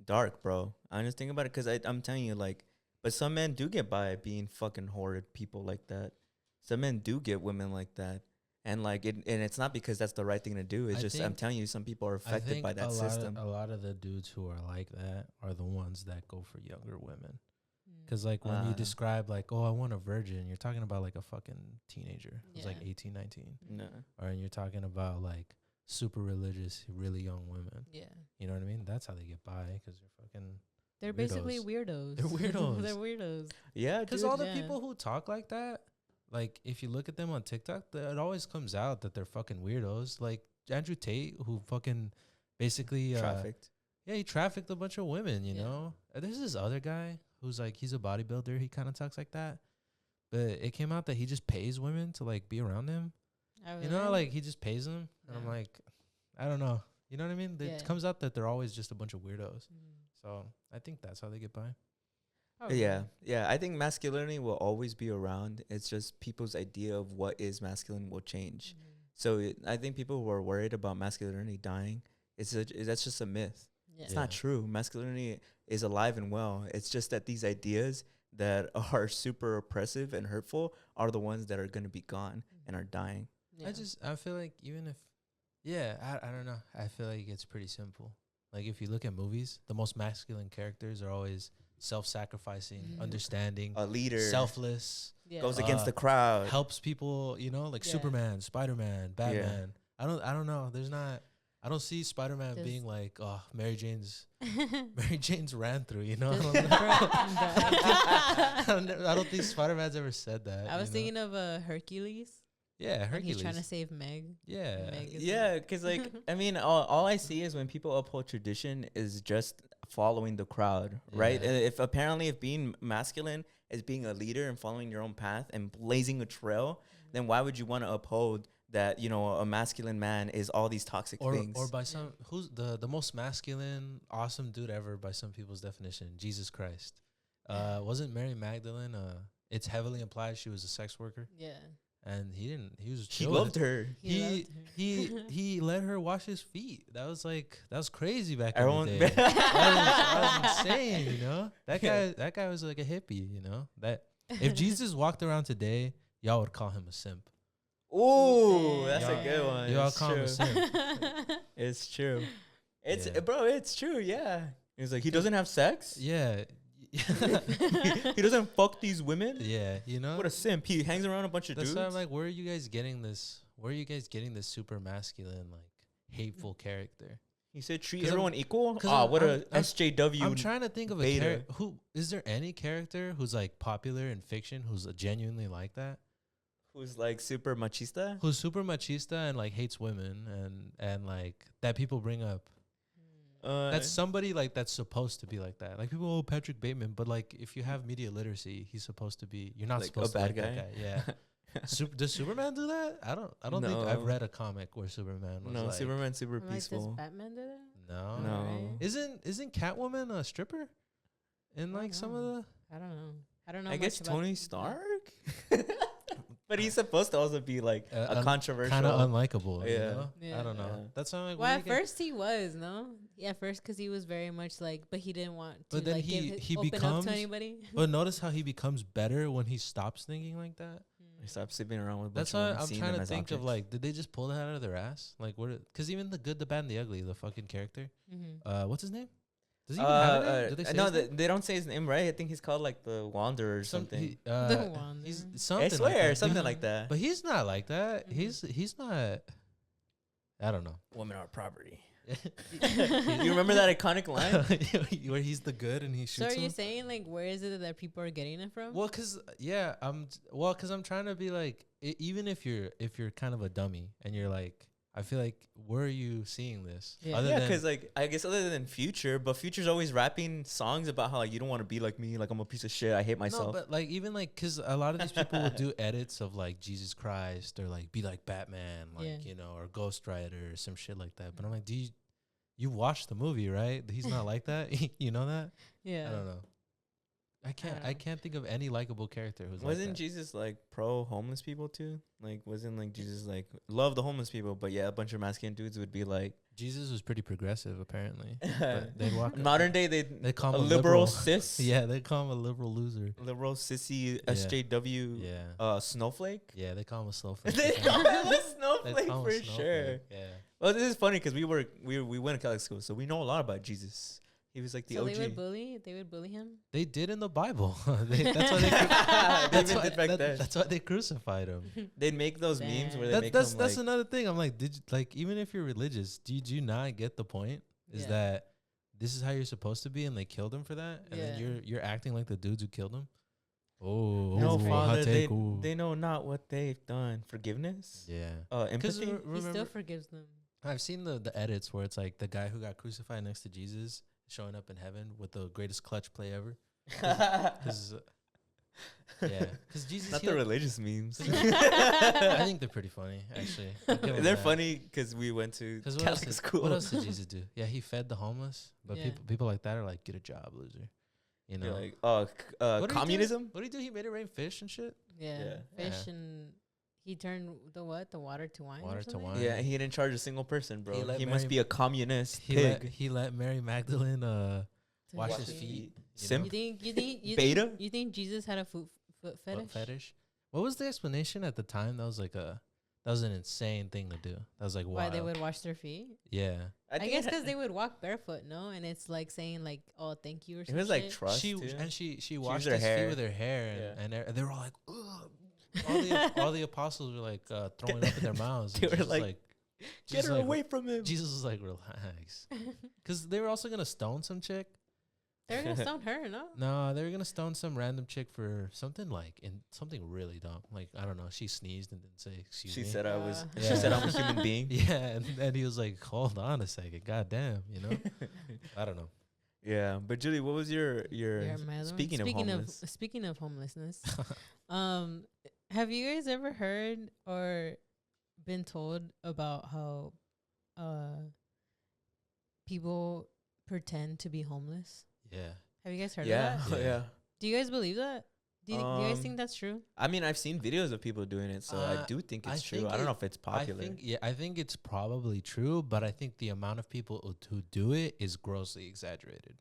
dark, bro. I'm just thinking about it because I'm telling you, like, but some men do get by being fucking horrid people like that. Some men do get women like that. And like and it's not because that's the right thing to do. It's just I'm telling you, some people are affected by that system. A lot of the dudes who are like that are the ones that go for younger women. Because like when you describe like, oh, I want a virgin, you're talking about like a fucking teenager who's like 18, 19. No. Or and you're talking about like super religious, really young women. Yeah. You know what I mean? That's how they get by because they're fucking. They're basically weirdos. They're weirdos. They're weirdos. Yeah, Because dude. all the Yeah. people who talk like that, like if you look at them on TikTok, it always comes out that they're fucking weirdos. Like Andrew Tate, who fucking basically Trafficked. Yeah, he trafficked a bunch of women. You Yeah. know, there's this other guy who's like he's a bodybuilder. He kind of talks like that, but it came out that he just pays women to like be around him. Oh, You know, really? like he just pays them, and I'm Yeah. like, I don't know. You know what I mean? Yeah. It comes out that they're always just a bunch of weirdos. Mm. So I think that's how they get by. Oh, Yeah, yeah. I think masculinity will always be around. It's just people's idea of what is masculine will change. Mhm. So I think people who are worried about masculinity dying, that's just a myth. Yeah. It's not true. Masculinity is alive and well. It's just that these ideas that are super oppressive and hurtful are the ones that are going to be gone and are dying. Yeah. I feel like even if, I don't know. I feel like it's pretty simple. Like if you look at movies, the most masculine characters are always self-sacrificing, Mhm. understanding, A leader selfless, Yeah. goes against Uh, the crowd. helps people, you know, like Yeah. Superman, Spider-Man, Batman. I don't know. I don't see Spider-Man Does- being like, oh, Mary Jane's ran through, you know? I Does- don't, I don't think Spider-Man's ever said that. I was you know? thinking of Hercules. Yeah, When Hercules. he's trying to save Meg. Yeah. Meg is Yeah, because like I mean, all I see is when people uphold tradition is just following the crowd, right? Yeah. And if being masculine is being a leader and following your own path and blazing a trail, then why would you want to uphold that? You know, a masculine man is all these toxic things. Or by some who's the most masculine, awesome dude ever by some people's definition, Jesus Christ. Wasn't Mary Magdalene? It's heavily implied she was a sex worker, Yeah. and he didn't. He was. He chill loved with it. her. He let her wash his feet. That was crazy back Everyone- in the day. that was insane, you know. That guy was like a hippie, you know. That if Jesus walked around today, y'all would call him a simp. Ooh, that's Y'all- a good one. y'all It's call him true. a simp. It's true. It's Yeah. bro. It's true. Yeah. He's like he doesn't have sex. Yeah. He doesn't fuck these women. Yeah, you know. What a simp. He hangs around a bunch of That's dudes. why I'm like, where are you guys getting this? Where are you guys getting this super masculine, like hateful character? He said treat 'Cause I'm- everyone equal. 'cause Ah, I'm- what I'm- a SJW. I'm trying to think of a beta. character. Who is there any character who's like popular in fiction who's genuinely like that? Who's like super machista. Who's super machista and like hates women and like that people bring up. That's somebody like that's supposed to be like that. Like people, Patrick Bateman, but like if you have media literacy, he's supposed to be. You're not Like supposed a to bad like that guy? guy. Yeah. Does Superman do that? I don't think I've No. read a comic where Superman was no, like, Superman's super Like, does peaceful. Batman do that? No. No. Right? Isn't Catwoman a stripper? In I like don't some know. of I don't know. I don't know. I much guess about Tony Stark. But he's supposed to also be like a the controversial. kind of unlikable. You Yeah. know? Yeah. I don't know. Yeah. That's why I'm like. Well, what at do you get- first he was, no? Yeah, at first because he was very much like, but he didn't want to But then like he open up becomes- to anybody. But notice how he becomes better when he stops thinking like that. He stopped sleeping around with. a That's bunch of why women, I'm seeing trying them to as think of objects. like, did they just pull that out of their ass? Like, what? Because even the good, the bad, and the ugly, the fucking character. What's his name? Does he even have a name? Did they say no, his name? they don't say his name, right? I think he's called like the Wanderer or Some- something. he- The Wanderer. he's I something. swear, like that. something like that. But he's not like that. Mhm. He's not. I don't know. Women are property. You remember that iconic line? Where he's the good and he So shoots are you him? saying like where is it that people are getting it from? Well, cause I'm trying to be like, even if you're kind of a dummy and you're like, I feel like, where are you seeing this? Yeah. Other Yeah, than- because like I guess other than Future, but Future's always rapping songs about how like you don't want to be like me, like I'm a piece of shit, I hate myself. No, but like even like, cause a lot of these people would do edits of like Jesus Christ or like be like Batman, like Yeah. you know, or Ghost Rider or some shit like that. But I'm like, you watched the movie, right? He's not like that. You know that? Yeah. I don't know. I know. can't think of any likable character who's Wasn't like that. Jesus like pro homeless people too? Like wasn't like Jesus like love the homeless people, but yeah, a bunch of masculine dudes would be like Jesus was pretty progressive apparently. But they'd walk modern day they call a him a liberal cis, Yeah, they call him a liberal loser. liberal sissy Yeah. SJW Yeah. Snowflake. Yeah, they call him a snowflake. They call him a They snowflake call him for a sure. snowflake, Yeah. Well, this is funny because we went to Catholic school, so we know a lot about Jesus. He was like the So OG. they would bully him. They did in the Bible. That's why they. That's why they crucified him. They'd make those memes where they That, make that's him that's like, another thing. I'm like, even if you're religious, did you not get the point? Is Yeah. that this is how you're supposed to be, and they killed him for that, and then Yeah. you're acting like the dudes who killed him. Oh, no, That's Father, hot they take, ooh. they know not what they've done. Forgiveness, Yeah. empathy. He Remember, still forgives them. I've seen the edits where it's like the guy who got crucified next to Jesus showing up in heaven with the greatest clutch play ever. Because because Jesus. Not the healed- religious memes. I think they're pretty funny, actually. I'll give 'em They're that. funny because we went to 'Cause Catholic school. What else did Jesus do? Yeah, he fed the homeless, but Yeah. people like that are like, get a job, loser. You know, You're like, What did he do? communism. What did he do? He made it rain fish and shit. Yeah. Yeah. Fish Yeah. and he turned the water to wine. Water or to something? wine. Yeah, he didn't charge a single person, bro. He let He must Mary- be a communist He pig. let Mary Magdalene To wash his his feet. feet. Simp. You think Beta? you think Jesus had a foot fetish? Fetish. What was the explanation at the time? That was like that was an insane thing to do. That was like Why wild. they would wash their feet? Yeah. I think guess it because they would walk barefoot, no? And it's like saying like, "Oh, thank you" or it something. was like trust. She too. and she washed her his hair. feet with her hair, and, Yeah. and they were all like, ugh. All the apostles were like throwing up in their mouths. They and were Jesus like, like, Get Jesus her like- away from him. Jesus was like, relax, because they were also gonna stone some chick. They're gonna stone her, no? No, they were gonna stone some random chick for something something really dumb. Like, I don't know. She sneezed and didn't say excuse She me. said I was. Yeah. She said I'm a human being. Yeah, and he was like, hold on a second, goddamn, you know. I don't know. Yeah, but Julie, what was your Yeah, my other one. speaking of homeless? Speaking of homelessness, have you guys ever heard or been told about how people pretend to be homeless? Yeah. Have you guys heard Yeah, of that? Yeah. yeah. Do you guys believe that? Do you guys Um, think that's true? I mean, I've seen videos of people doing it, so I do think I it's true. think I don't know it- if it's popular. I think it's probably true, but I think the amount of people who do it is grossly exaggerated.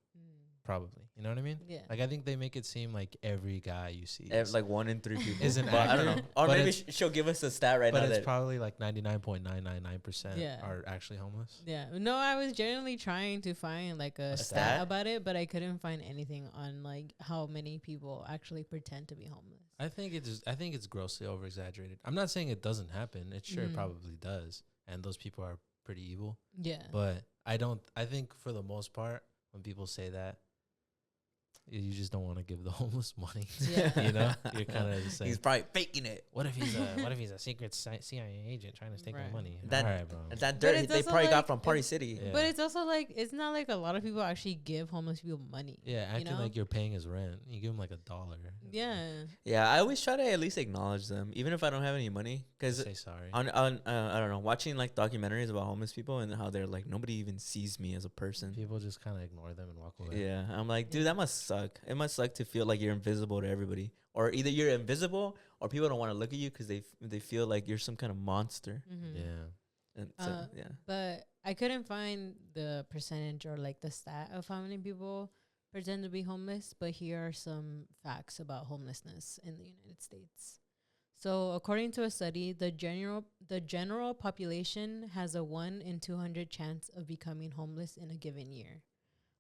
Probably, you know what I mean? Yeah. Like, I think they make it seem like every guy you see is, Like 1 in 3 people. Is an But I don't know. actor, Or but maybe it's- she'll give us a stat right but now it's that probably like 99.999% Yeah. are actually homeless. Yeah. No, I was genuinely trying to find like a stat? stat about it, but I couldn't find anything on like how many people actually pretend to be homeless. I think it's grossly over exaggerated. I'm not saying it doesn't happen. It sure Mhm. probably does, and those people are pretty evil. Yeah. But I think for the most part, when people say that, you just don't want to give the homeless money. Yeah. You know, you're kind of just saying, he's probably faking it. what if he's a secret CIA agent trying to take my Right. money? That- All right, bro. And that But dirt it's they also probably got like- from Party City. Yeah. But it's also like it's not like a lot of people actually give homeless people money. Yeah, acting know? like you're paying his rent. You give him like $1. Yeah. Yeah, I always try to at least acknowledge them, even if I don't have any money. Because Say sorry. on I don't know, watching like documentaries about homeless people and how they're like, nobody even sees me as a person. People just kind of ignore them and walk away. Yeah, I'm like, dude, that must suck. It must suck to feel like you're invisible to everybody, or either you're invisible or people don't want to look at you because they feel like you're some kind of monster. Mm-hmm. Yeah. And so, yeah, But I couldn't find the percentage or like the stat of how many people pretend to be homeless. But here are some facts about homelessness in the United States. So according to a study, the general population has a 1 in 200 chance of becoming homeless in a given year.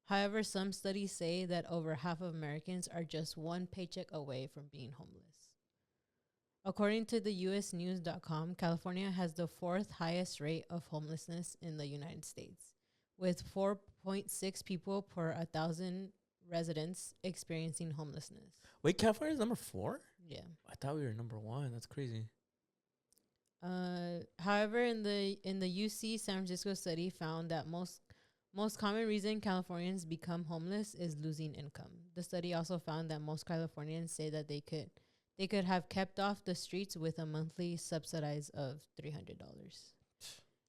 However, some studies say that over half of Americans are just one paycheck away from being homeless. According to the usnews.com, California has the 4th highest rate of homelessness in the United States, with 4.6 people per 1,000 residents experiencing homelessness. wait, California's number 4? Yeah. I thought we were number 1. That's crazy. However, in the UC San Francisco study found that most common reason Californians become homeless is losing income. The study also found that most Californians say that they could have kept off the streets with a monthly subsidize of $300.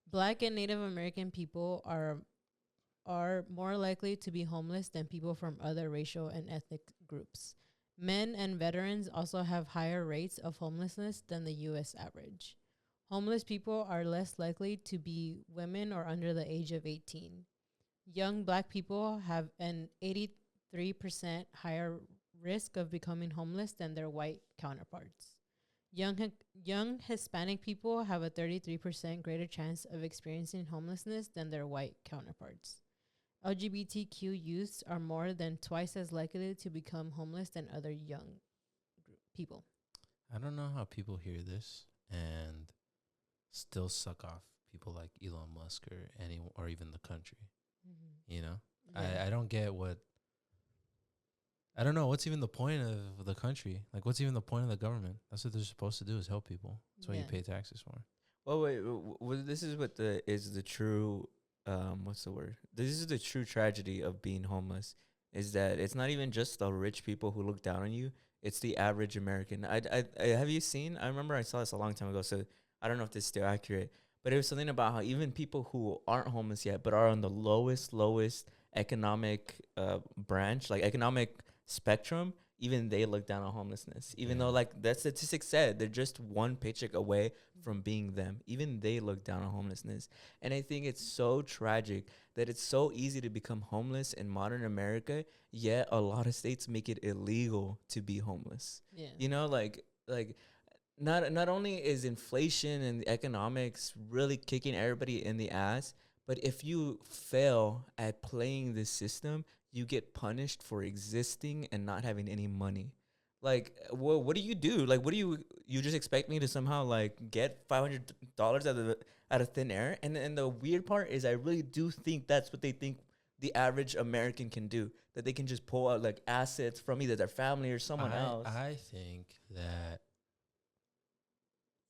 Black and Native American people are more likely to be homeless than people from other racial and ethnic groups. Men and veterans also have higher rates of homelessness than the U.S. average. Homeless people are less likely to be women or under the age of 18. Young Black people have an 83% higher risk of becoming homeless than their white counterparts. Young Hispanic people have a 33% greater chance of experiencing homelessness than their white counterparts. LGBTQ youths are more than twice as likely to become homeless than other young people. I don't know how people hear this and still suck off people like Elon Musk or even the country. Mm-hmm. You know, Yeah. I don't get what. I don't know what's even the point of the country. Like, what's even the point of the government? That's what they're supposed to do, is help people. That's what you pay taxes for. Well, wait, this is what is the true what's the word? This is the true tragedy of being homeless, is that it's not even just the rich people who look down on you. It's the average American. I have you seen? I remember I saw this a long time ago, so I don't know if this is still accurate, but it was something about how even people who aren't homeless yet but are on the lowest economic branch, like economic spectrum, even they look down on homelessness. Even though, like that statistic said, they're just one paycheck away from being them. Even they look down on homelessness. And I think it's so tragic that it's so easy to become homeless in modern America, yet a lot of states make it illegal to be homeless. Yeah. You know, like not only is inflation and the economics really kicking everybody in the ass, but if you fail at playing this system, you get punished for existing and not having any money. Like, what do you do? Like, what do you just expect me to somehow like get $500 out of thin air? And the weird part is, I really do think that's what they think the average American can do. That they can just pull out like assets from either their family or someone else. I think that,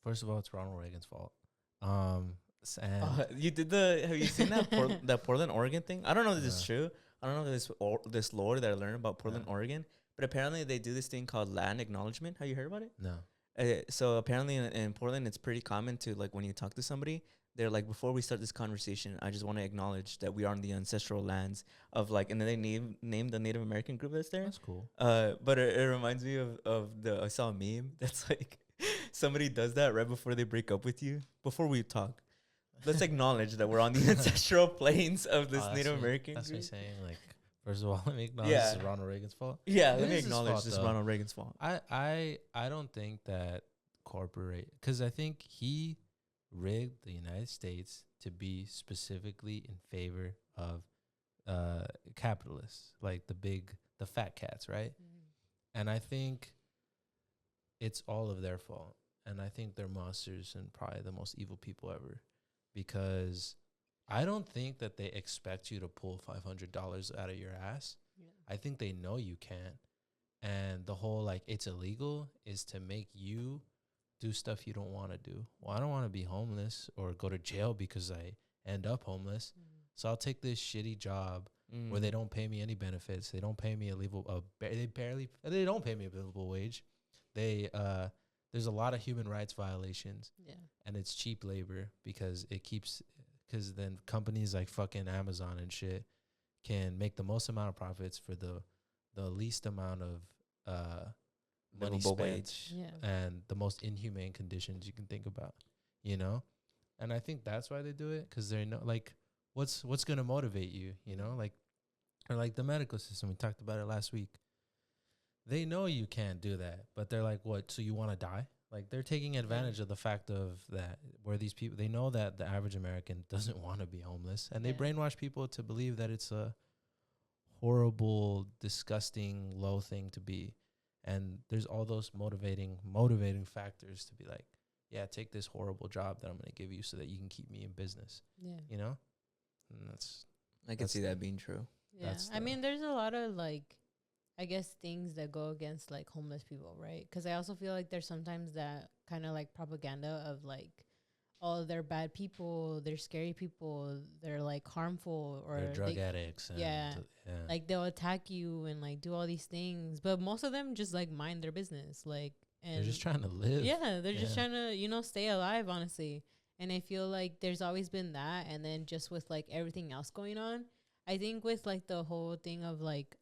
first of all, it's Ronald Reagan's fault. You did have you seen that that Portland, Oregon thing? I don't know if this is true. I don't know if this lore that I learned about Portland, Oregon, but apparently they do this thing called land acknowledgement. Have you heard about it? No. So apparently in Portland, it's pretty common to, like, when you talk to somebody, they're like, before we start this conversation, I just want to acknowledge that we are on the ancestral lands of, like, and then they name the Native American group that's there. That's cool. But it reminds me of I saw a meme that's like, somebody does that right before they break up with you, before we talk. Let's acknowledge that we're on the ancestral planes of this Native American That's group. me saying, like, first of all, let me acknowledge this is Ronald Reagan's fault. Yeah, It let me is his acknowledge fault, this is though. Ronald Reagan's fault. I don't think that because I think he rigged the United States to be specifically in favor of capitalists, like the fat cats, right? Mm-hmm. And I think it's all of their fault. And I think they're monsters and probably the most evil people ever, because I don't think that they expect you to pull $500 out of your ass. Yeah. I think they know you can't. And the whole, like, it's illegal is to make you do stuff you don't want to do. Well, I don't want to be homeless or go to jail because I end up homeless. Mm-hmm. So I'll take this shitty job where they don't pay me any benefits. They don't pay me they don't pay me a livable wage. There's a lot of human rights violations. Yeah. And it's cheap labor because then companies like fucking Amazon and shit can make the most amount of profits for the least amount of money Livable spent wage. Yeah. and the most inhumane conditions you can think about, you know? And I think that's why they do it, because they know, like, what's going to motivate you, you know? Like, or like the medical system, we talked about it last week. They know you can't do that, but they're like, what, so you want to die? Like, they're taking advantage of the fact of that, where these people, they know that the average American doesn't want to be homeless, and they brainwash people to believe that it's a horrible, disgusting, low thing to be. And there's all those motivating factors to be like, yeah, take this horrible job that I'm going to give you so that you can keep me in business. Yeah. You know? And I can see that being true. Yeah. I mean, there's a lot of, like, I guess things that go against, like, homeless people, right? Because I also feel like there's sometimes that kind of, like, propaganda of, like, oh, they're bad people, they're scary people, they're, like, harmful, or they're drug addicts. And like, they'll attack you and, like, do all these things. But most of them just, like, mind their business. Like, and they're just trying to live. Yeah, they're just trying to, you know, stay alive, honestly. And I feel like there's always been that. And then just with, like, everything else going on, I think with, like, the whole thing of, like,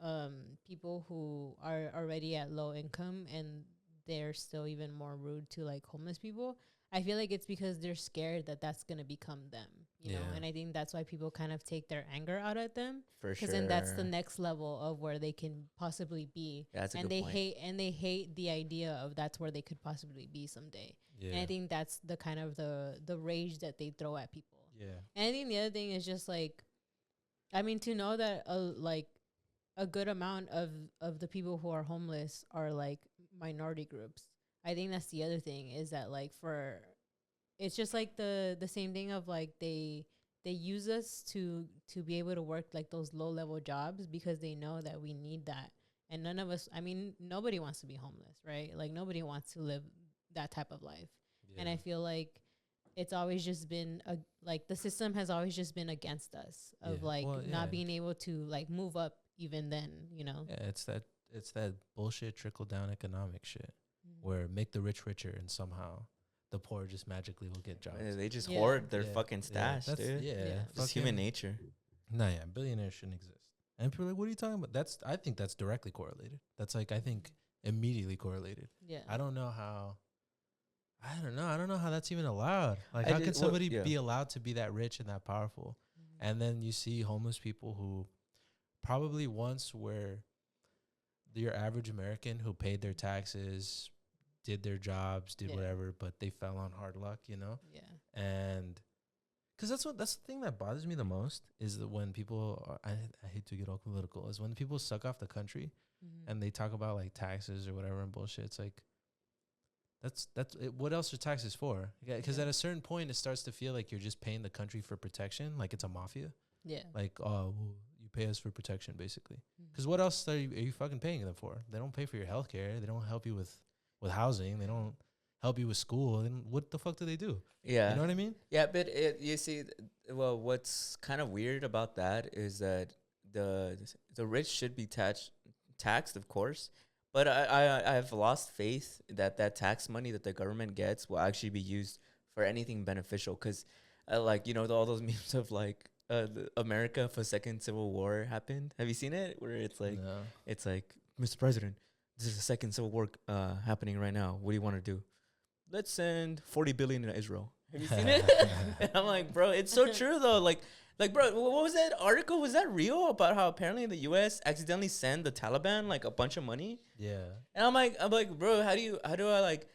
people who are already at low income and they're still even more rude to, like, homeless people, I feel like it's because they're scared that that's going to become them, you know? And I think that's why people kind of take their anger out at them. For sure. Because then that's the next level of where they can possibly be. Yeah, that's a and good they point. hate the idea of that's where they could possibly be someday. Yeah. And I think that's the kind of the rage that they throw at people. Yeah. And I think the other thing is just, like, I mean, to know that like a good amount of the people who are homeless are like minority groups. I think that's the other thing is that like for it's just like the same thing of like they use us to be able to work like those low level jobs because they know that we need that. And none of us, I mean, nobody wants to be homeless, right? Like nobody wants to live that type of life. Yeah. And I feel like it's always just been like the system has always just been against us of Yeah. like Well, not yeah. being able to like move up even then, you know. Yeah, it's that bullshit trickle down economic shit Mm-hmm. where make the rich richer and somehow the poor just magically will get jobs. They just Yeah. hoard their Yeah, fucking stash, that's, dude. Yeah, Yeah. Just human nature. No, yeah, billionaires shouldn't exist. And people are like, what are you talking about? I think that's directly correlated. That's like, I think immediately correlated. Yeah. I don't know how that's even allowed. Like, I how did- can what- somebody yeah. be allowed to be that rich and that powerful? Mhm. And then you see homeless people who probably once were your average American who paid their taxes, did their jobs, did Yeah. whatever, but they fell on hard luck, you know? Yeah. And because that's the thing that bothers me the most is that when people I hate to get all political, is when people suck off the country Mhm. and they talk about like taxes or whatever and bullshit. It's like that's it, what else are taxes for? Because Yeah. at a certain point it starts to feel like you're just paying the country for protection, like it's a mafia. Yeah. Like, oh, well, you pay us for protection basically. Mhm. Because what else are you fucking paying them for? They don't pay for your health care. They don't help you with housing. They don't help you with school. And what the fuck do they do? Yeah. You know what I mean? Yeah, but you see, well, what's kind of weird about that is that the rich should be taxed, of course, but I've lost faith that that tax money that the government gets will actually be used for anything beneficial. Because, like, you know, all those memes of like America if a second civil war happened. Have you seen it? Where it's like, No. Mr. President, this is a second civil war happening right now. What do you want to do? Let's send 40 billion to Israel. Have you seen it? And I'm like, bro, it's so true though. Like, bro, what was that article? Was that real about how apparently the U.S. accidentally sent the Taliban like a bunch of money? Yeah. And I'm like, bro, how do I like?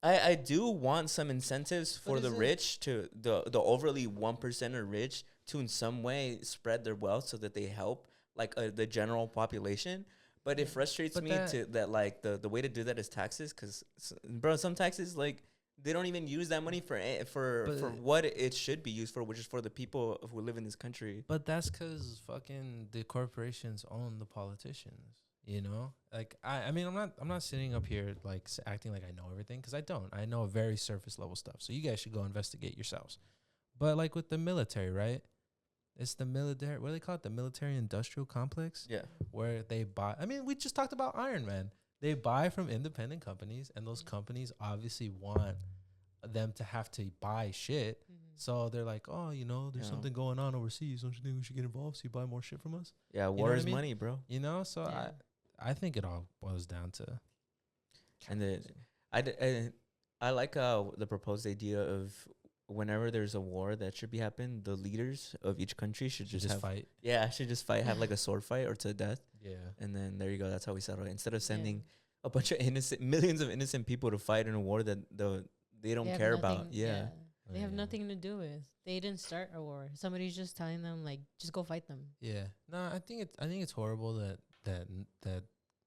I do want some incentives for But the is it- rich to the overly 1% are rich to in some way spread their wealth so that they help like the general population. But it frustrates But me that like the way to do that is taxes, because bro, some taxes like they don't even use that money for what it should be used for, which is for the people who live in this country. But that's because fucking the corporations own the politicians. You know, like I mean, I'm not sitting up here like acting like I know everything, because I don't. I know very surface level stuff. So you guys should go investigate yourselves. But like with the military, right? It's the military. What do they call it? The military industrial complex. Yeah. Where they buy. I mean, we just talked about Iron Man. They buy from independent companies, and those companies obviously want them to have to buy shit. Mhm. So they're like, oh, you know, there's Yeah. something going on overseas. Don't you think we should get involved so you buy more shit from us? Yeah, know war what I is mean? money, bro. You know, so Yeah. I think it all boils down to. And then I like the proposed idea of whenever there's a war that should be happening, the leaders of each country should just have fight. Yeah, should just fight, have like a sword fight or to death, Yeah. and then there you go. That's how we settle it. Instead of sending a bunch of millions of innocent people to fight in a war that they don't They have care about. nothing- Yeah. They have Yeah. nothing to do with. They didn't start a war. Somebody's just telling them like, just go fight them. Yeah. No, I think it's horrible that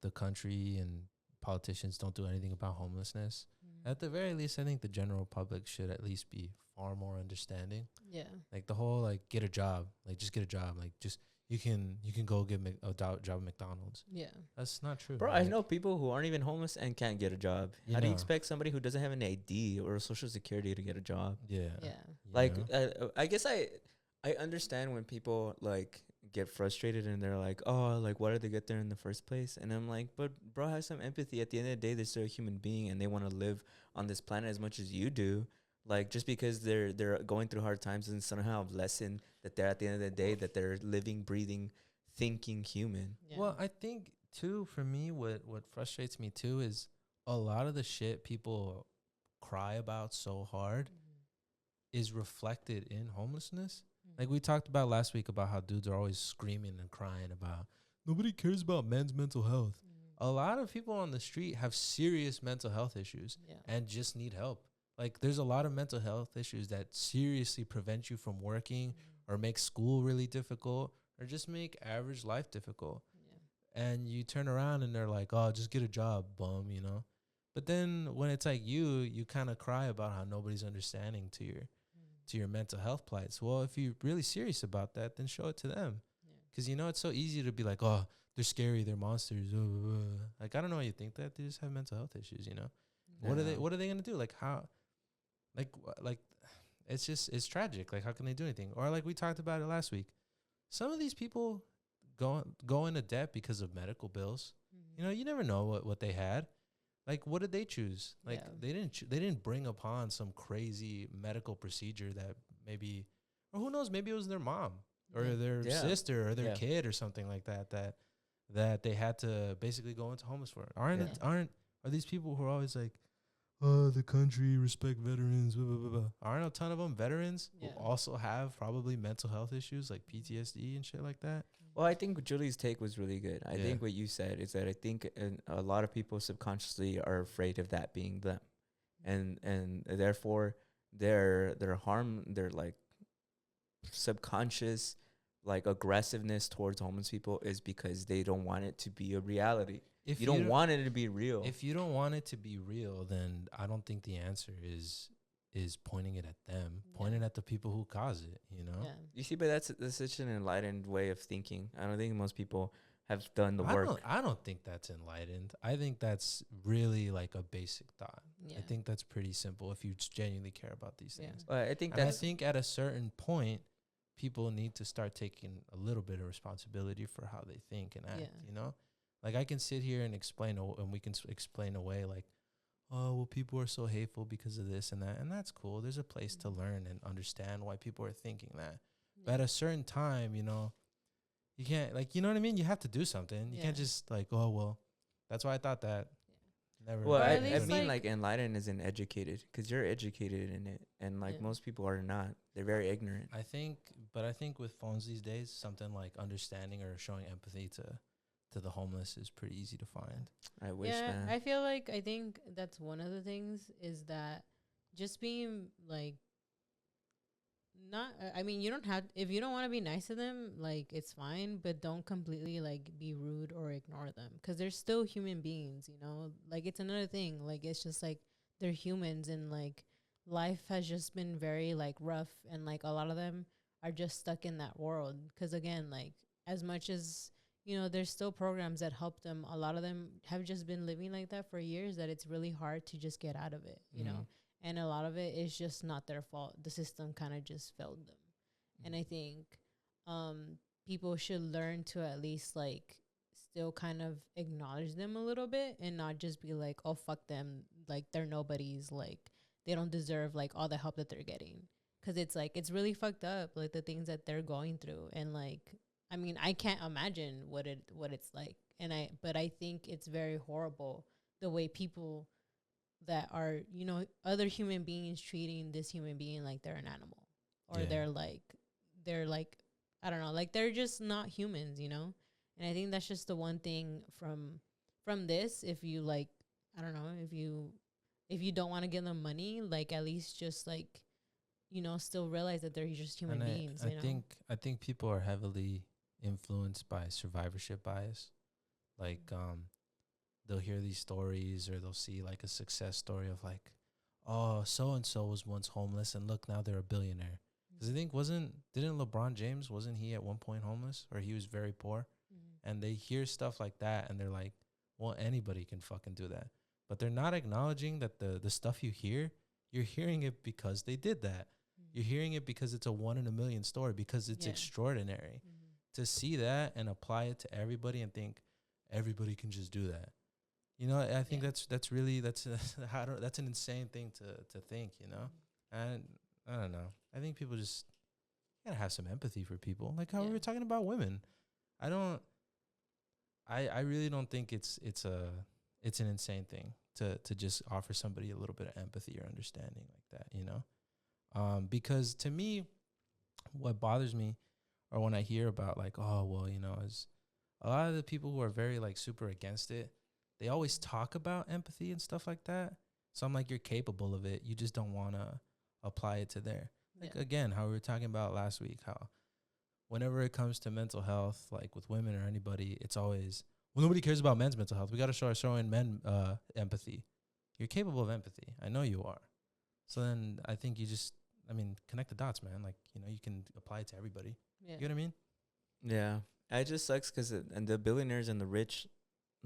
the country and politicians don't do anything about homelessness. At the very least, I think the general public should at least be far more understanding. Yeah. Like the whole like get a job, like just get a job, like just you can go get a job at McDonald's. Yeah. That's not true, Bro, I like, know people who aren't even homeless and can't get a job. You How do you know. expect somebody who doesn't have an ID or a social security to get a job? Yeah. Yeah. you Like, know? I guess I understand when people like get frustrated and they're like, oh, like why did they get there in the first place? And I'm like, but bro, have some empathy. At the end of the day, they're still a human being and they want to live on this planet as much as you do. Like just because they're going through hard times doesn't somehow lessen that they're at the end of the day that they're living, breathing, thinking human. Yeah. Well, I think too, for me, what frustrates me too is a lot of the shit people cry about so hard is reflected in homelessness. Like we talked about last week about how dudes are always screaming and crying about nobody cares about men's mental health. A lot of people on the street have serious mental health issues Yeah. and just need help. Like there's a lot of mental health issues that seriously prevent you from working or make school really difficult or just make average life difficult. Yeah. And you turn around and they're like, oh, just get a job, bum, you know. But then when it's like you kind of cry about how nobody's understanding to your mental health plights. Well, if you're really serious about that, then show it to them. Because, you know, it's so easy to be like, oh, they're scary, they're monsters. Like, I don't know why you think that. They just have mental health issues, you know. Yeah. What are they going to do? Like, how, like, it's tragic. Like, how can they do anything? Or like we talked about it last week. Some of these people go into debt because of medical bills. You know, you never know what they had. Like, what did they choose? Like, they didn't bring upon some crazy medical procedure that maybe, or who knows, maybe it was their mom or their sister or their kid or something like that they had to basically go into homeless for. Are these people who are always like, oh, the country, respect veterans, blah, blah, blah, blah. Aren't a ton of them veterans who also have probably mental health issues like PTSD and shit like that? Well, I think Julie's take was really good. I think what you said is that I think a lot of people subconsciously are afraid of that being them, and therefore their like subconscious like aggressiveness towards homeless people is because they don't want it to be a reality. If you don't want it to be real. If you don't want it to be real, then I don't think the answer is pointing it at them, pointing at the people who cause it, you know? Yeah. You see, but that's such an enlightened way of thinking. I don't think most people have done the work. I don't think that's enlightened. I think that's really like a basic thought. Yeah. I think that's pretty simple if you genuinely care about these things. I think I think at a certain point, people need to start taking a little bit of responsibility for how they think and act, you know? Like, I can sit here and explain, and we can explain away, like, oh, well, people are so hateful because of this and that. And that's cool. There's a place to learn and understand why people are thinking that. But at a certain time, you know, you can't, like, you know what I mean? You have to do something. You can't just, like, oh, well, that's why I thought that. Never. Well, I mean, like, enlightened isn't educated, because you're educated in it. And, like, most people are not. They're very ignorant. I think with phones these days, something like understanding or showing empathy to the homeless is pretty easy to find. I wish, man. I feel like I think that's one of the things is that just being like not I mean, you don't have, if you don't want to be nice to them, like, it's fine, but don't completely like be rude or ignore them, because they're still human beings, you know? Like, it's another thing, like, it's just like they're humans, and like life has just been very like rough, and like a lot of them are just stuck in that world, because again, like, as much as, you know, there's still programs that help them, a lot of them have just been living like that for years, that it's really hard to just get out of it, you know? And a lot of it is just not their fault. The system kind of just failed them. And I think people should learn to at least like still kind of acknowledge them a little bit, and not just be like, oh, fuck them, like, they're nobodies, like, they don't deserve like all the help that they're getting. Because it's like, it's really fucked up, like, the things that they're going through. And like, I mean, I can't imagine what it's like. But I think it's very horrible the way people that are, you know, other human beings treating this human being like they're an animal, or they're like, I don't know, like, they're just not humans, you know? And I think that's just the one thing from this. If you like, I don't know, if you don't want to give them money, like, at least just like, you know, still realize that they're just human beings. I think people are heavily influenced by survivorship bias. Like, they'll hear these stories, or they'll see like a success story of like, oh, so and so was once homeless, and look, now they're a billionaire. Because I think didn't LeBron James, wasn't he at one point homeless, or he was very poor? And they hear stuff like that, and they're like, well, anybody can fucking do that. But they're not acknowledging that the stuff you hear, you're hearing it because they did that. You're hearing it because it's a 1 in a million story, because it's extraordinary. To see that and apply it to everybody and think everybody can just do that. You know, I think that's an insane thing to think, you know? And I don't know. I think people just gotta have some empathy for people. Like how we were talking about women. I really don't think it's an insane thing to just offer somebody a little bit of empathy or understanding like that, you know? Because to me, what bothers me, or when I hear about like, oh, well, you know, is a lot of the people who are very like super against it, they always talk about empathy and stuff like that. So I'm like, you're capable of it. You just don't want to apply it to there. Like, again, how we were talking about last week, how whenever it comes to mental health, like with women or anybody, it's always, well, nobody cares about men's mental health. We got to start showing men empathy. You're capable of empathy. I know you are. So then I think you just, I mean, connect the dots, man. Like, you know, you can apply it to everybody. Yeah. You know what I mean? Yeah, it just sucks because and the billionaires and the rich,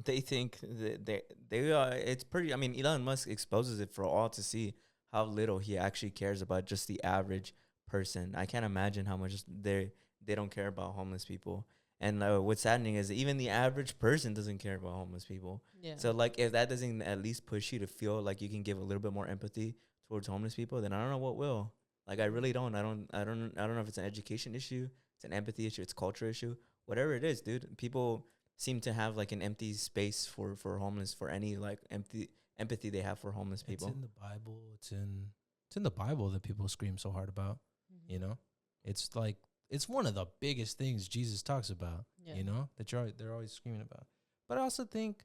they think that they are. It's pretty. I mean, Elon Musk exposes it for all to see how little he actually cares about just the average person. I can't imagine how much they don't care about homeless people. And what's saddening is even the average person doesn't care about homeless people. Yeah. So like, if that doesn't at least push you to feel like you can give a little bit more empathy towards homeless people, then I don't know what will. Like, I really don't. I don't know if it's an education issue, it's an empathy issue, it's a culture issue, whatever it is, dude. People seem to have like an empty space for homeless, for any like empathy they have for homeless people. It's in the Bible. It's in the Bible that people scream so hard about. Mhm. You know, it's like, it's one of the biggest things Jesus talks about. Yeah. You know, that they're always screaming about. But I also think,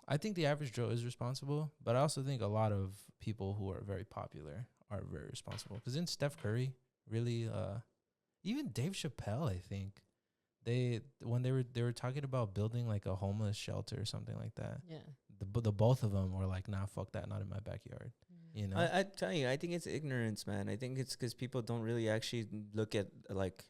the average Joe is responsible. But I also think a lot of people who are very popular are very responsible. Because in Steph Curry, really, even Dave Chappelle, I think when they were talking about building like a homeless shelter or something like that. Yeah. The both of them were like, nah, fuck that, not in my backyard. You know, I tell you, I think it's ignorance, man. I think it's because people don't really actually look at like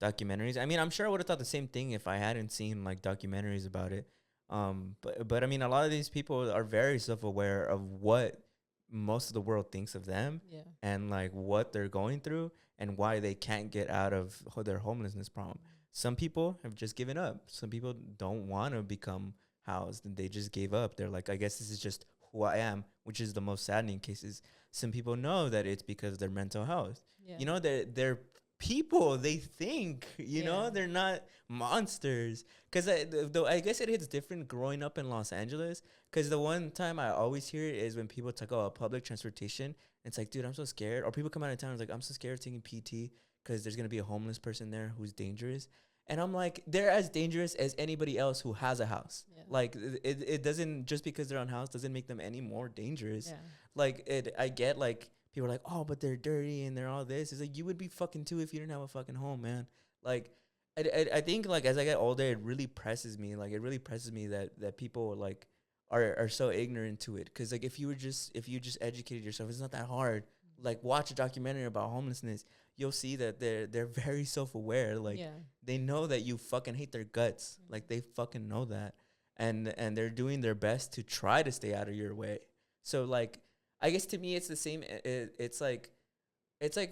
documentaries. I mean, I'm sure I would have thought the same thing if I hadn't seen like documentaries about it. But I mean, a lot of these people are very self-aware of what most of the world thinks of them, Yeah. and like what they're going through and why they can't get out of their homelessness problem. Some people have just given up. Some people don't want to become housed, and they just gave up. They're like, I guess this is just who I am, which is the most saddening cases. Some people know that it's because of their mental health. Yeah. You know, they're people. They think, you know, Yeah. they're not monsters. Because though I guess it hits different growing up in Los Angeles. Because the one time I always hear it is when people talk about public transportation. It's like, dude, I'm so scared. Or people come out of town and it's like, I'm so scared of taking PT because there's going to be a homeless person there who's dangerous. And I'm like, they're as dangerous as anybody else who has a house. Yeah. Like, it doesn't, just because they're unhoused doesn't make them any more dangerous. Yeah. Like, I get, like, people are like, oh, but they're dirty and they're all this. It's like, you would be fucking too if you didn't have a fucking home, man. Like, I think, like, as I get older, it really presses me. Like, it really presses me that people, like, are so ignorant to it. Because, like, if you just educated yourself, it's not that hard. Like, watch a documentary about homelessness. You'll see that they're very self-aware. Like, Yeah. they know that you fucking hate their guts. Like, they fucking know that. And they're doing their best to try to stay out of your way. So, like, I guess to me, it's the same. It's like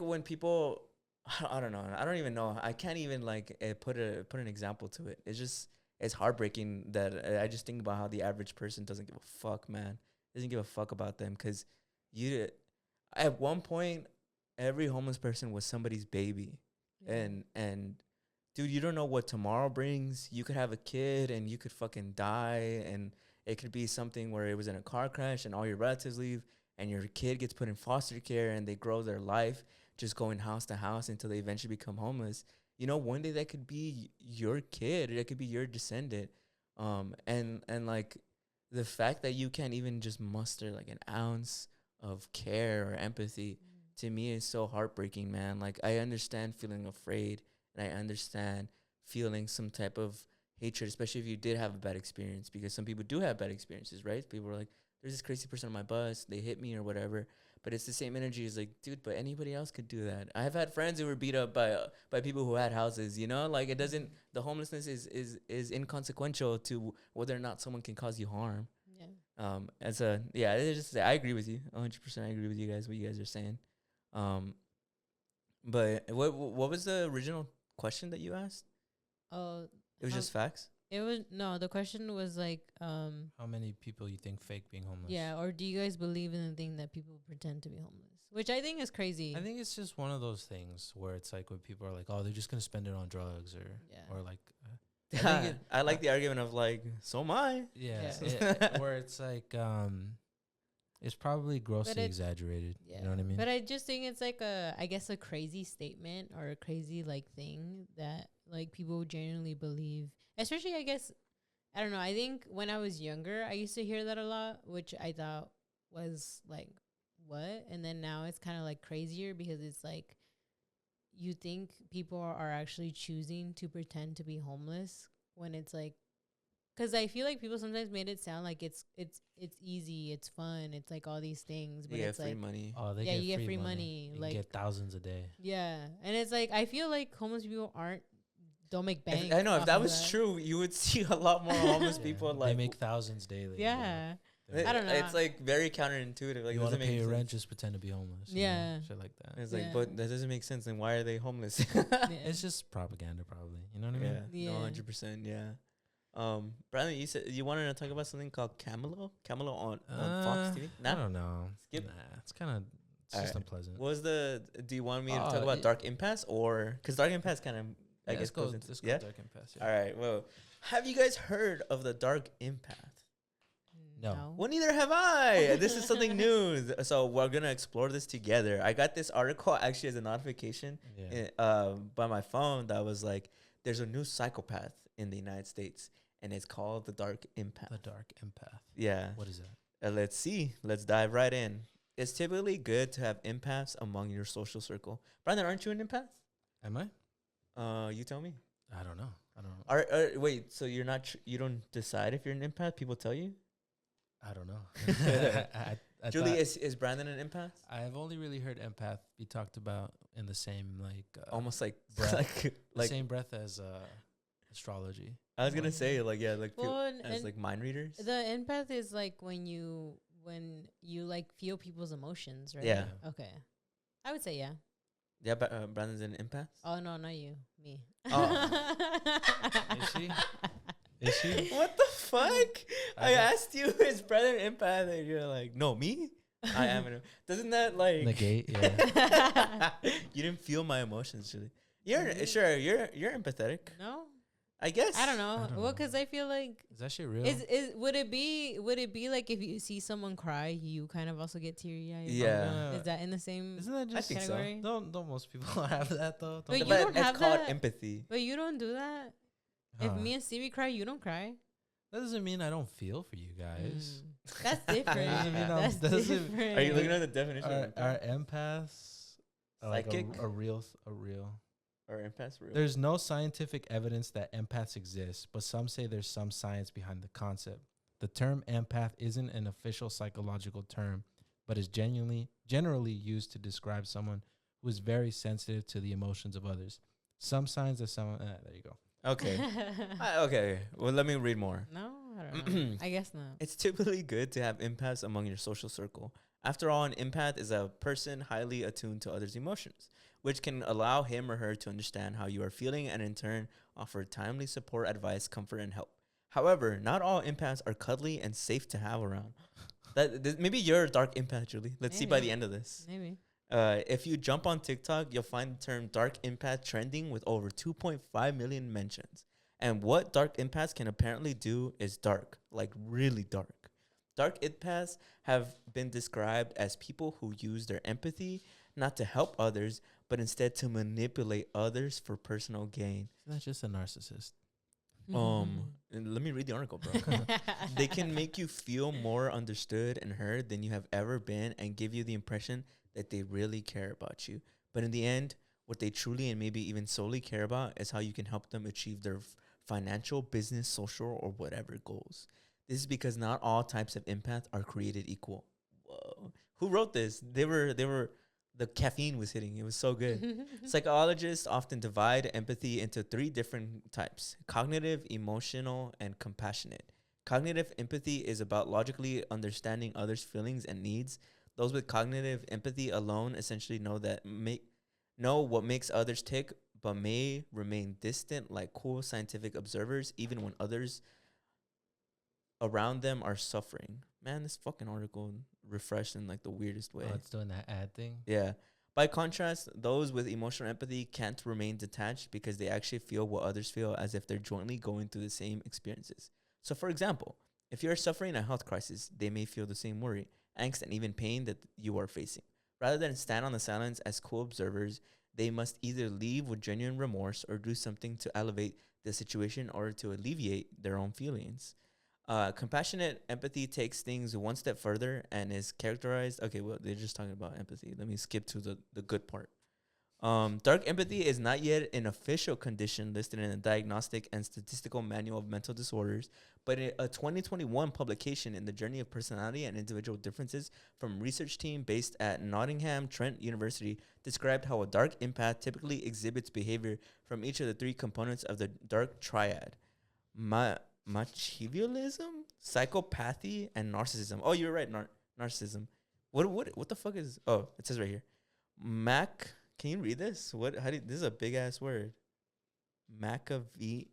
when people, I don't know. I don't even know. I can't even, like, put an example to it. It's heartbreaking that I just think about how the average person doesn't give a fuck, man. Doesn't give a fuck about them. Because at one point, every homeless person was somebody's baby. Yeah. And dude, you don't know what tomorrow brings. You could have a kid and you could fucking die, and it could be something where it was in a car crash and all your relatives leave and your kid gets put in foster care and they grow their life just going house to house until they eventually become homeless. You know, one day that could be your kid, that could be your descendant. And like, the fact that you can't even just muster like an ounce of care or empathy, to me, is so heartbreaking, man. Like, I understand feeling afraid, and I understand feeling some type of hatred, especially if you did have a bad experience, because some people do have bad experiences, right? People are like, there's this crazy person on my bus, they hit me or whatever. But it's the same energy as like, dude, but anybody else could do that. I've had friends who were beat up by people who had houses, you know? Like, it doesn't, the homelessness is inconsequential to whether or not someone can cause you harm. Yeah. It's just, I agree with you 100%. I agree with you guys, what you guys are saying. But what was the original question that you asked? Oh, It was just facts. it was no. The question was like, how many people you think fake being homeless? yeah, or do you guys believe in the thing that people pretend to be homeless? Which I think is crazy. I think it's just one of those things where it's like when people are like, oh, they're just gonna spend it on drugs or like. I like the argument of like, so am I. Yeah, Yeah. where it's like, it's probably grossly exaggerated. Yeah. You know what I mean? But I just think it's like I guess a crazy statement or a crazy like thing that like people genuinely believe. Especially, I guess, I don't know. I think when I was younger, I used to hear that a lot, which I thought was like, what? And then now it's kind of like crazier because it's like you think people are actually choosing to pretend to be homeless when it's like, because I feel like people sometimes made it sound like it's easy, it's fun, it's like all these things, but You it's get free like, money. Oh, they yeah, get you get free free money. money, You like, get thousands a day. yeah, and it's like I feel like homeless people don't make bank. I know if off that of was true, you would see a lot more homeless Yeah, people. they Like make thousands daily. Yeah. They- I don't know. It's like very counterintuitive. Like you want to pay your sense. rent, just pretend to be homeless. you know, Yeah. shit like that. It's Yeah. like, but that doesn't make sense. Then why are they homeless? Yeah. It's just propaganda, probably. You know what I mean? Yeah, no, Yeah. 100%. Yeah. Brandon, you said you wanted to talk about something called Camelo on Fox TV. I don't know. Skip. Nah, it's kind of just Alright. unpleasant. What was the? Do you want me to talk Oh, about it- Dark Empaths or because Dark Empaths kind of I guess let's go. goes into Let's go yeah. Dark Empaths. All right. Well, have you guys heard of the Dark Empath? No. Well, neither have I. This is something new. So we're gonna explore this together. I got this article actually as a notification Yeah. by my phone that was like, "There's a new psychopath in the United States, and it's called the Dark Empath." The Dark Empath. Yeah. What is that? Let's see. Let's dive right in. It's typically good to have empaths among your social circle. Brandon, aren't you an empath? Am I? You tell me. I don't know. I don't know. Wait. So you're not? You don't decide if you're an empath. People tell you. I don't know. I Julie, thought- is Brandon an empath? I've only really heard empath be talked about in the same Almost like breath. like the same breath as astrology. I was gonna say like Well, as and like mind readers. the empath is like when you like feel people's emotions, right? Yeah. Okay. I would say yeah. Yeah, but Brandon's an empath. Oh no, not you, me. Oh. Is she? Is she? What the fuck? I got- asked you, is Brandon an empath? And you're like, no, me. I am an. Doesn't that like Negate. Yeah. you didn't feel my emotions, Julie. You're sure you're empathetic. No, I guess. I don't know. I don't Well, know. because I feel like Is that shit real? would it be like if you see someone cry, you kind of also get teary eyed? Yeah. Is that in the same Isn't that just think so. category? Don't most people have that though? But Don't you they? don't it's have called that? empathy. But you don't do that. If Huh. me and Stevie cry, you don't cry. That doesn't mean I don't feel for you guys. That's different. Doesn't mean That's doesn't- different. Are you looking at the definition? Are, of are empath? empaths like Psychic? a real a real? Or empaths real? There's no scientific evidence that empaths exist, but some say there's some science behind the concept. The term empath isn't an official psychological term, but is generally used to describe someone who is very sensitive to the emotions of others. Some signs of someone. There you go. Okay. Okay. Well, let me read more. No, I don't know. I guess not. It's typically good to have empaths among your social circle. After all, an empath is a person highly attuned to others' emotions, which can allow him or her to understand how you are feeling and in turn offer timely support, advice, comfort, and help. However, not all empaths are cuddly and safe to have around. Maybe you're a dark empath, Julie. Let's see by Maybe. the end of this. Maybe. If you jump on TikTok, you'll find the term dark empath trending with over 2.5 million mentions. And what dark empaths can apparently do is dark, like really dark. Dark empaths have been described as people who use their empathy not to help others, but instead to manipulate others for personal gain. Isn't that just a narcissist? And let me read the article, bro. They can make you feel more understood and heard than you have ever been and give you the impression that they really care about you. But in the end, what they truly and maybe even solely care about is how you can help them achieve their financial, business, social, or whatever goals. This is because not all types of empath are created equal. Whoa. Who wrote this? The caffeine was hitting. It was so good. Psychologists often divide empathy into three different types: cognitive, emotional, and compassionate. Cognitive empathy is about logically understanding others' feelings and needs. Those with cognitive empathy alone essentially know what makes others tick, but may remain distant like cool scientific observers, even when others around them are suffering. Man, this fucking article refreshed in like the weirdest way. Oh, it's doing that ad thing. Yeah. By contrast, those with emotional empathy can't remain detached because they actually feel what others feel as if they're jointly going through the same experiences. So, for example, if you're suffering a health crisis, they may feel the same worry, angst, and even pain that you are facing. Rather than stand on the silence as cool observers, they must either leave with genuine remorse or do something to elevate the situation in order to alleviate their own feelings. Compassionate empathy takes things one step further and is characterized. Okay, well, they're just talking about empathy. Let me skip to the good part. Dark empathy is not yet an official condition listed in the Diagnostic and Statistical Manual of Mental Disorders, but a 2021 publication in the Journey of Personality and Individual Differences from research team based at Nottingham Trent University described how a dark empath typically exhibits behavior from each of the three components of the dark triad: machiavellism, psychopathy, and narcissism. Oh, you're right, narcissism. What the fuck is? Oh, it says right here, Can you read this? This is a big ass word. Machiavellianism?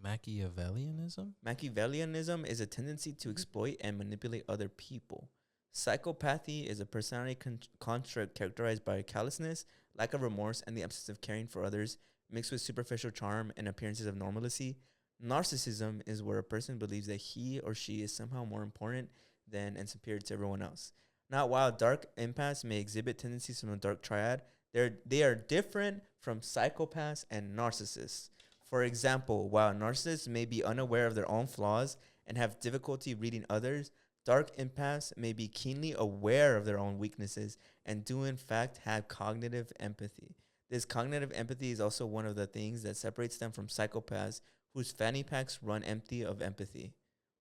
Machiavellianism? Machiavellianism is a tendency to exploit and manipulate other people. Psychopathy is a personality construct characterized by callousness, lack of remorse, and the absence of caring for others, mixed with superficial charm and appearances of normalcy. Narcissism is where a person believes that he or she is somehow more important than and superior to everyone else. Now, while dark empaths may exhibit tendencies from the dark triad, they are different from psychopaths and narcissists. For example, while narcissists may be unaware of their own flaws and have difficulty reading others, dark empaths may be keenly aware of their own weaknesses and do in fact have cognitive empathy. This cognitive empathy is also one of the things that separates them from psychopaths whose fanny packs run empty of empathy.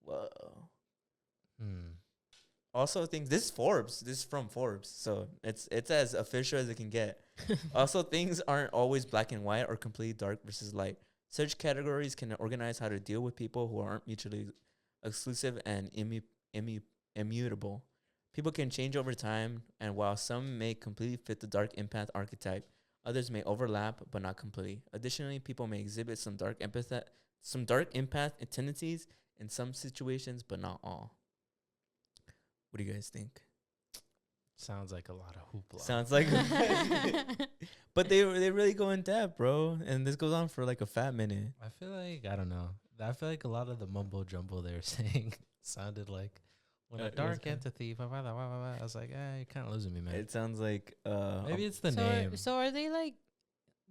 Whoa. Also, things. This is Forbes. This is from Forbes, so it's as official as it can get. Also, things aren't always black and white or completely dark versus light. Search categories can organize how to deal with people who aren't mutually exclusive and immutable. People can change over time, and while some may completely fit the dark empath archetype, others may overlap but not completely. Additionally, people may exhibit some dark empath tendencies in some situations, but not all. What do you guys think? Sounds like a lot of hoopla. Sounds like, but they really go in depth, bro. And this goes on for like a fat minute. I feel like I don't know. I feel like a lot of the mumbo jumbo they were saying sounded like when a dark entity. I was like, you're kind of losing me, man. It sounds like maybe it's the name. So are they like?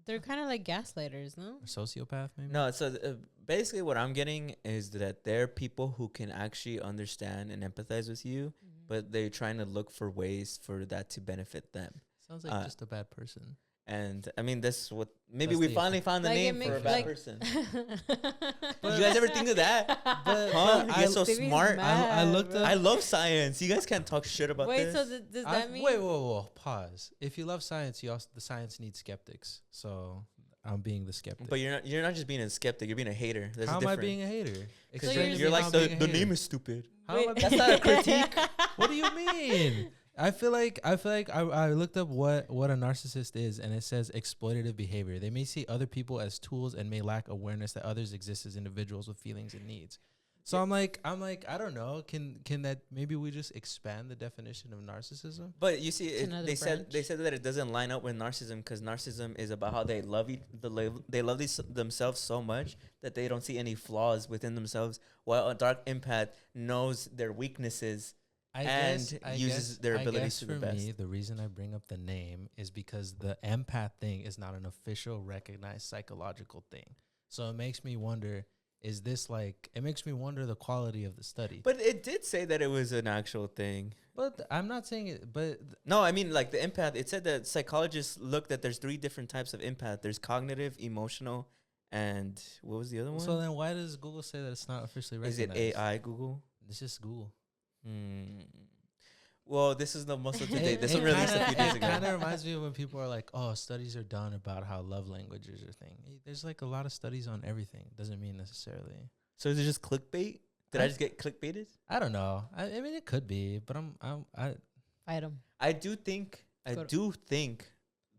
They're kind of like gaslighters, no? A sociopath, maybe. No. So basically, what I'm getting is that they're people who can actually understand and empathize with you, but they're trying to look for ways for that to benefit them. Sounds like just a bad person. And I mean, that's what maybe That's we finally found the like name for a bad person. But Did you guys ever think of that? Huh? You guys so smart. I looked up. I love science. You guys can't talk shit about Wait, this. so does that mean? Wait, whoa, pause. If you love science, the science needs skeptics. So I'm being the skeptic. But you're not just being a skeptic. You're being a hater. There's How a am I difference. being a hater? Because So you're like the name is stupid. How am I That's being not a critique. What do you mean? I feel like I looked up what a narcissist is, and it says exploitative behavior. They may see other people as tools and may lack awareness that others exist as individuals with feelings and needs. So I'm like, I don't know. Can that maybe we just expand the definition of narcissism? But you see, It's they said that it doesn't line up with narcissism because narcissism is about how they love themselves so much that they don't see any flaws within themselves, while a dark empath knows their weaknesses uses their abilities to the best. For me, the reason I bring up the name is because the empath thing is not an official recognized psychological thing. So it makes me wonder. It makes me wonder the quality of the study. But it did say that it was an actual thing. But I'm not saying it, but... No, I mean, like the empath, it said that psychologists looked that there's 3 different types of empath. There's cognitive, emotional, and what was the other one? So then why does Google say that it's not officially recognized? Is it AI Google? It's just Google. Well, this is the most up to date. This was released a few days ago. It kind of reminds me of when people are like, oh, studies are done about how love languages are thing. There's like a lot of studies on everything. Doesn't mean necessarily. So is it just clickbait? Did I just get clickbaited? I don't know. I mean, it could be, but I Fight them. I do think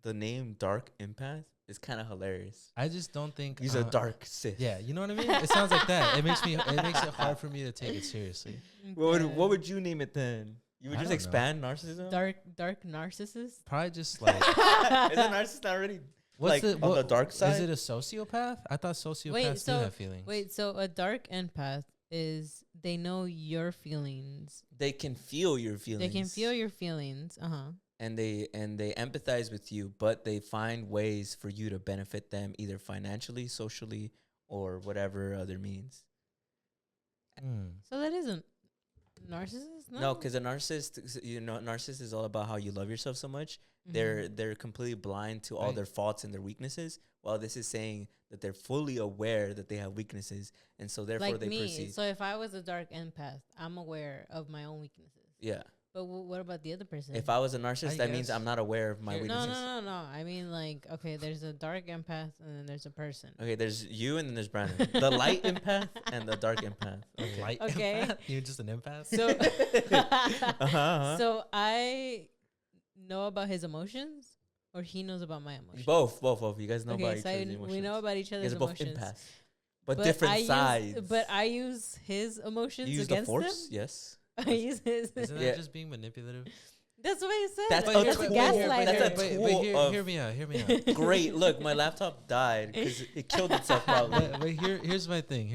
the name Dark Empath is kind of hilarious. I just don't think He's a dark Sith. Yeah, you know what I mean? It sounds like that. It makes it hard for me to take it seriously. What would you name it then? You would I just don't expand narcissism? Dark narcissist. Probably just like Is a narcissist already what's on the dark side? Is it a sociopath? I thought sociopaths do have feelings. Wait, so a dark empath is they know your feelings. They can feel your feelings. They can feel your feelings. And they empathize with you, but they find ways for you to benefit them either financially, socially, or whatever other means. So that isn't Narcissist? No, because a narcissist, narcissist is all about how you love yourself so much. They're completely blind to all their faults and their weaknesses. While this is saying that they're fully aware that they have weaknesses, and so therefore like they me. perceive. So if I was a dark empath, I'm aware of my own weaknesses. Yeah. But what about the other person? If I was a narcissist, that means I'm not aware of my no, weaknesses. no. I mean, like, okay, there's a dark empath and then there's a person. Okay, there's you and then there's Brandon. The light empath and the dark empath. Okay. Light Okay. empath? You're just an empath? So, Uh-huh. so I know about his emotions, or he knows about my emotions. Both. You guys know Okay, about each so other's emotions. we know about each You other's guys are both emotions. empaths, but different sides. But I use his emotions You use the against force, him. yes. I use his. Isn't Yeah. that just being manipulative? That's what I said. That's Like, a it's tool. gaslighter. That's a tool of- hear me out. Great. Look, my laptop died because it killed itself probably. But here's my thing.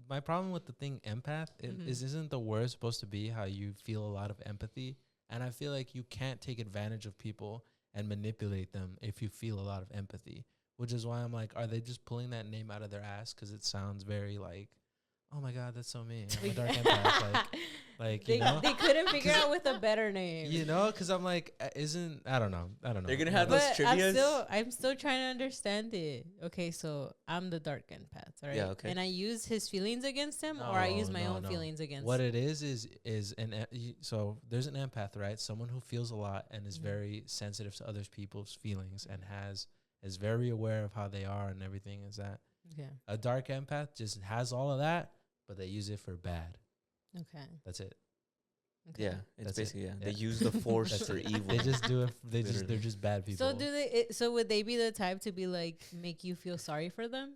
My problem with the thing empath isn't the word supposed to be how you feel a lot of empathy, and I feel like you can't take advantage of people and manipulate them if you feel a lot of empathy, which is why I'm like, are they just pulling that name out of their ass because it sounds very like, oh my god, that's so me, I'm a dark empath, like they, you know, they couldn't figure out with a better name. you know, because I'm like, I don't know. They're gonna have those But trivias. I'm still trying to understand it. Okay, so I'm the dark empath, all right? Yeah, okay. And I use his feelings against him, or I use my own feelings against What him. it is so there's an empath, right? Someone who feels a lot and is very sensitive to other people's feelings and is very aware of how they are and everything. Is that Okay. a dark empath just has all of that, but they use it for bad. Okay. That's it. Okay. Yeah, it's That's it. basically Yeah. They use the force That's for it. evil. They just do it. They're Literally. just bad people. So so would they be the type to be like make you feel sorry for them?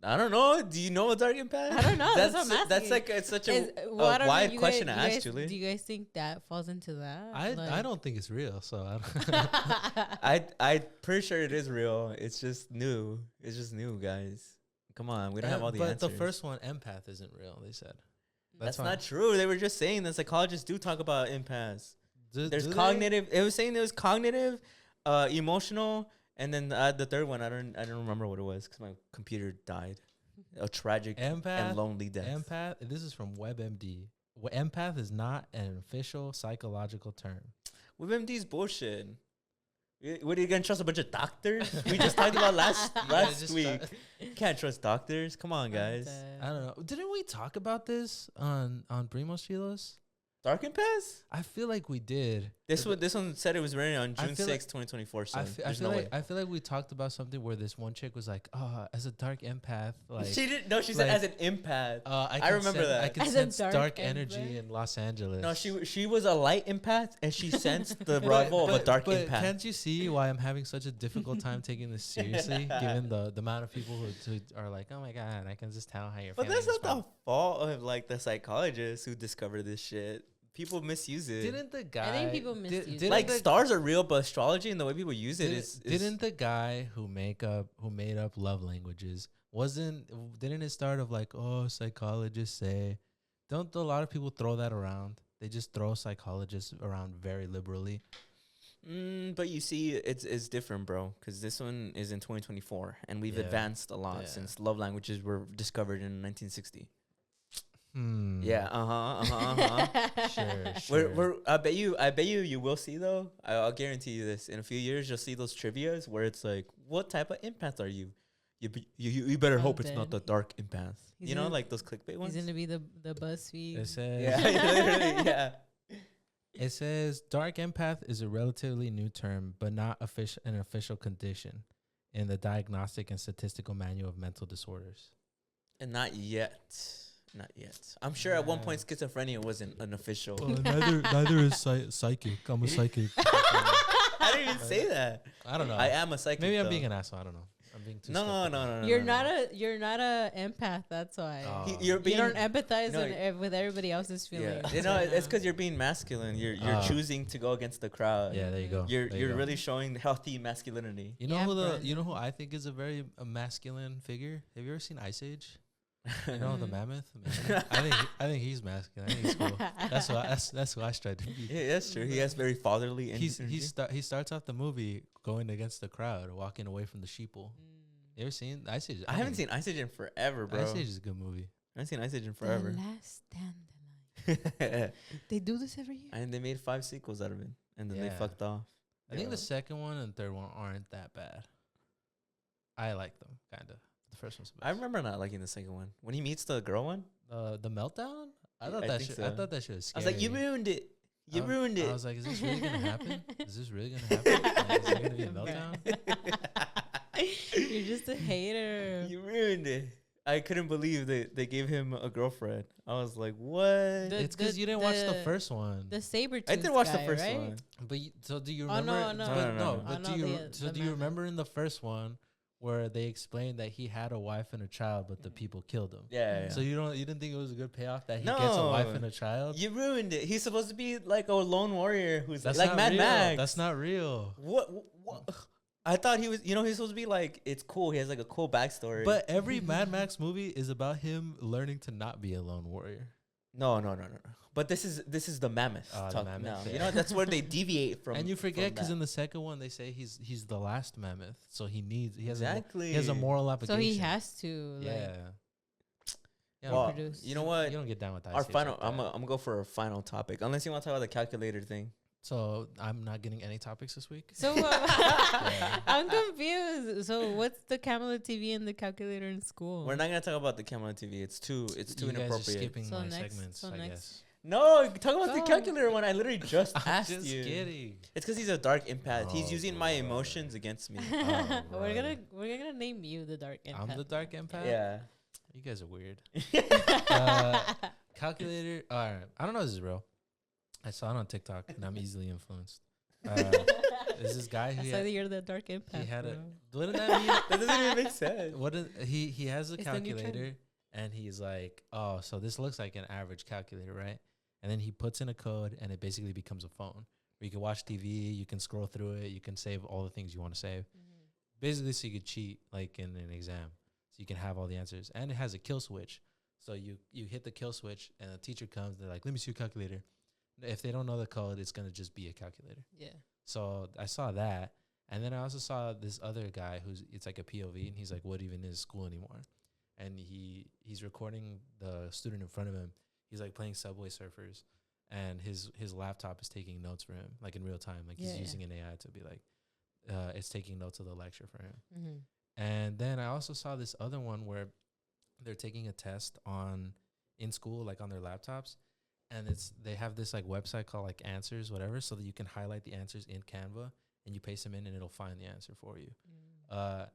I don't know. Do you know a dark empath? I don't know. That's what I'm That's asking. like it's such a I don't know, wide you question guys- to you ask, guys- Julie. Do you guys think that falls into that? I don't think it's real. So I don't I'm pretty sure it is real. It's just new. It's just new, guys. Come on, we don't have all the answers. But the first one, empath, isn't real. They said That's why. not true. They were just saying that psychologists do talk about empaths. There's Do they? cognitive. It was saying there was cognitive, emotional, and then the third one I don't remember what it was because my computer died. A tragic Empath and lonely death. Empath. This is from WebMD. Empath is not an official psychological term. WebMD's bullshit. What are you gonna trust a bunch of doctors? We just talked about last week. You can't trust doctors. Come on, guys. I don't know. Didn't we talk about this on Primos Chilos? Dark empaths? I feel like we did. This one said it was running on June feel 6th, 2024. So I there's feel no like way. I feel like we talked about something where this one chick was like, "Oh, as a dark empath, like She didn't. No, she said like, as an empath. I I remember that. I can As a sense dark dark empath? energy in Los Angeles." No, she was a light empath, and she sensed the arrival of a dark but empath. can't you see why I'm having such a difficult time taking this seriously, given the amount of people who are like, "Oh my god, I can just tell how you're But feeling." that's not the fault of like the psychologists who discovered this shit. People misuse it. Didn't the guy? I think people misuse it. didn't Like the- stars are real, but astrology and the way people use it is Didn't the guy who made up love languages didn't it start of like, oh, psychologists say? Don't a lot of people throw that around? They just throw psychologists around very liberally. But you see, it's different, bro. Because this one is in 2024, and we've Yeah. advanced a lot Yeah. since love languages were discovered in 1960. Hmm. Yeah. Sure. We're I bet you will see though. I'll guarantee you this. In a few years, you'll see those trivias where it's like, what type of empath are you? You better I'm hope it's not dead. the dark empath. He's You know, gonna- like those clickbait ones. He's gonna be the BuzzFeed. It says, Yeah, literally, yeah. It says dark empath is a relatively new term, but not an official condition in the Diagnostic and Statistical Manual of Mental Disorders. And not yet. Not yet. I'm sure at one point schizophrenia wasn't an official. Neither is psychic. I'm a psychic. I didn't even say that. I don't know. I am a psychic. Maybe I'm though. being an asshole. I don't know. I'm being too. No. You're not a empath. That's why. Oh. You're being. You don't empathize No, with everybody else's feelings. Yeah. You know, it's because you're being masculine. You're choosing to go against the crowd. Yeah, there you go. You're There you go. really showing healthy masculinity. You know Yeah, you know who I think is a very masculine figure. Have you ever seen Ice Age? You know the mammoth. I think he's masculine. I think he's cool. That's who I strive to be. Yeah, that's true. He has very fatherly. He energy. starts off the movie going against the crowd, walking away from the sheeple. You ever seen Ice Age? I haven't seen Ice Age in forever, bro. Ice Age is a good movie. I haven't seen Ice Age in The forever. Last Stand. They do this every year. And they made 5 sequels out of it, and then they Yeah. fucked off. I think the second one and third one aren't that bad. I like them, kind of. The first one's the best. I remember not liking the second one when he meets the girl one. The meltdown. I Yeah, thought I that think shit. so. I thought that shit was I scary. was like, you ruined it. You ruined it. I was like, is this really gonna happen? Is this really gonna happen? Like, is there gonna be a meltdown? You're just a hater. You ruined it. I couldn't believe they gave him a girlfriend. I was like, what? It's because you didn't watch the first one. The saber tooth. I did watch guy, the first right? one. But so do you Oh, remember? no. But No. But Oh, do no, you the do you mammoth. remember in the first one where they explained that he had a wife and a child, but the people killed him? Yeah. So you didn't think it was a good payoff that he gets a wife and a child? You ruined it. He's supposed to be like a lone warrior who's That's like not Mad real. Max. That's not real. What? I thought he was. You know, he's supposed to be like. It's cool. He has like a cool backstory. But every Mad Max movie is about him learning to not be a lone warrior. No. But this is the mammoth The talk mammoth, now. yeah. You know, that's where they deviate from. And you forget because that. in the second one they say he's the last mammoth, so he has Exactly. he has a moral application. So he has to. Like, Yeah. Yeah. Well, produce. you know what? You don't get down with that. Our final. I'm gonna go for a final topic. Unless you want to talk about the calculator thing. So I'm not getting any topics this week. So I'm confused. So what's the Camera TV and the calculator in school? We're not gonna talk about the camera on TV. It's too You inappropriate. guys are skipping So my next- segments, so I next- guess. No, talk about the Go. calculator one. I literally just I'm asked just you. kidding. It's because he's a dark empath. He's Oh, using my bro. emotions against me. Oh, we're gonna right. name you the dark empath. I'm the dark empath. Yeah. You guys are weird. Calculator. All right. I don't know if this is real. I saw it on TikTok and I'm easily influenced. There's this guy I who saw that you're the dark empath. had a. bro. Wouldn't that mean? That doesn't even make sense. What is, he has a It's the new trend. calculator and he's like, oh, so this looks like an average calculator, right? And then he puts in a code and it basically becomes a phone where you can watch TV, you can scroll through it, you can save all the things you want to save. Basically, so you could cheat like in an exam, so you can have all the answers. And it has a kill switch, so you hit the kill switch and the teacher comes. They're like, "Let me see your calculator." If they don't know the code, it's gonna just be a calculator. Yeah. So I saw that, and then I also saw this other guy it's like a POV, and he's like, "What even is school anymore?" And he's recording the student in front of him. He's like playing Subway Surfers, and his laptop is taking notes for him, like in real time. Like he's using an AI to be like, it's taking notes of the lecture for him. Mm-hmm. And then I also saw this other one where they're taking a test in school, like on their laptops, and they have this like website called like Answers, whatever, so that you can highlight the answers in Canva and you paste them in and it'll find the answer for you.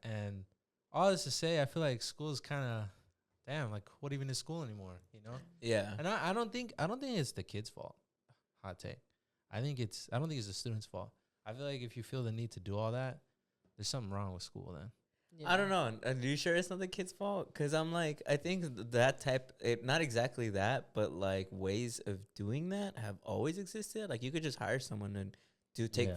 And all this to say, I feel like school is kind of, damn, like what even is school anymore, you know? Yeah. And I don't think it's the kids' fault. Hot take. I don't think it's the students' fault. I feel like if you feel the need to do all that, there's something wrong with school then. I don't know. Are you sure it's not the kid's fault? Because I'm like, I think that not exactly that, but like ways of doing that have always existed. Like you could just hire someone and take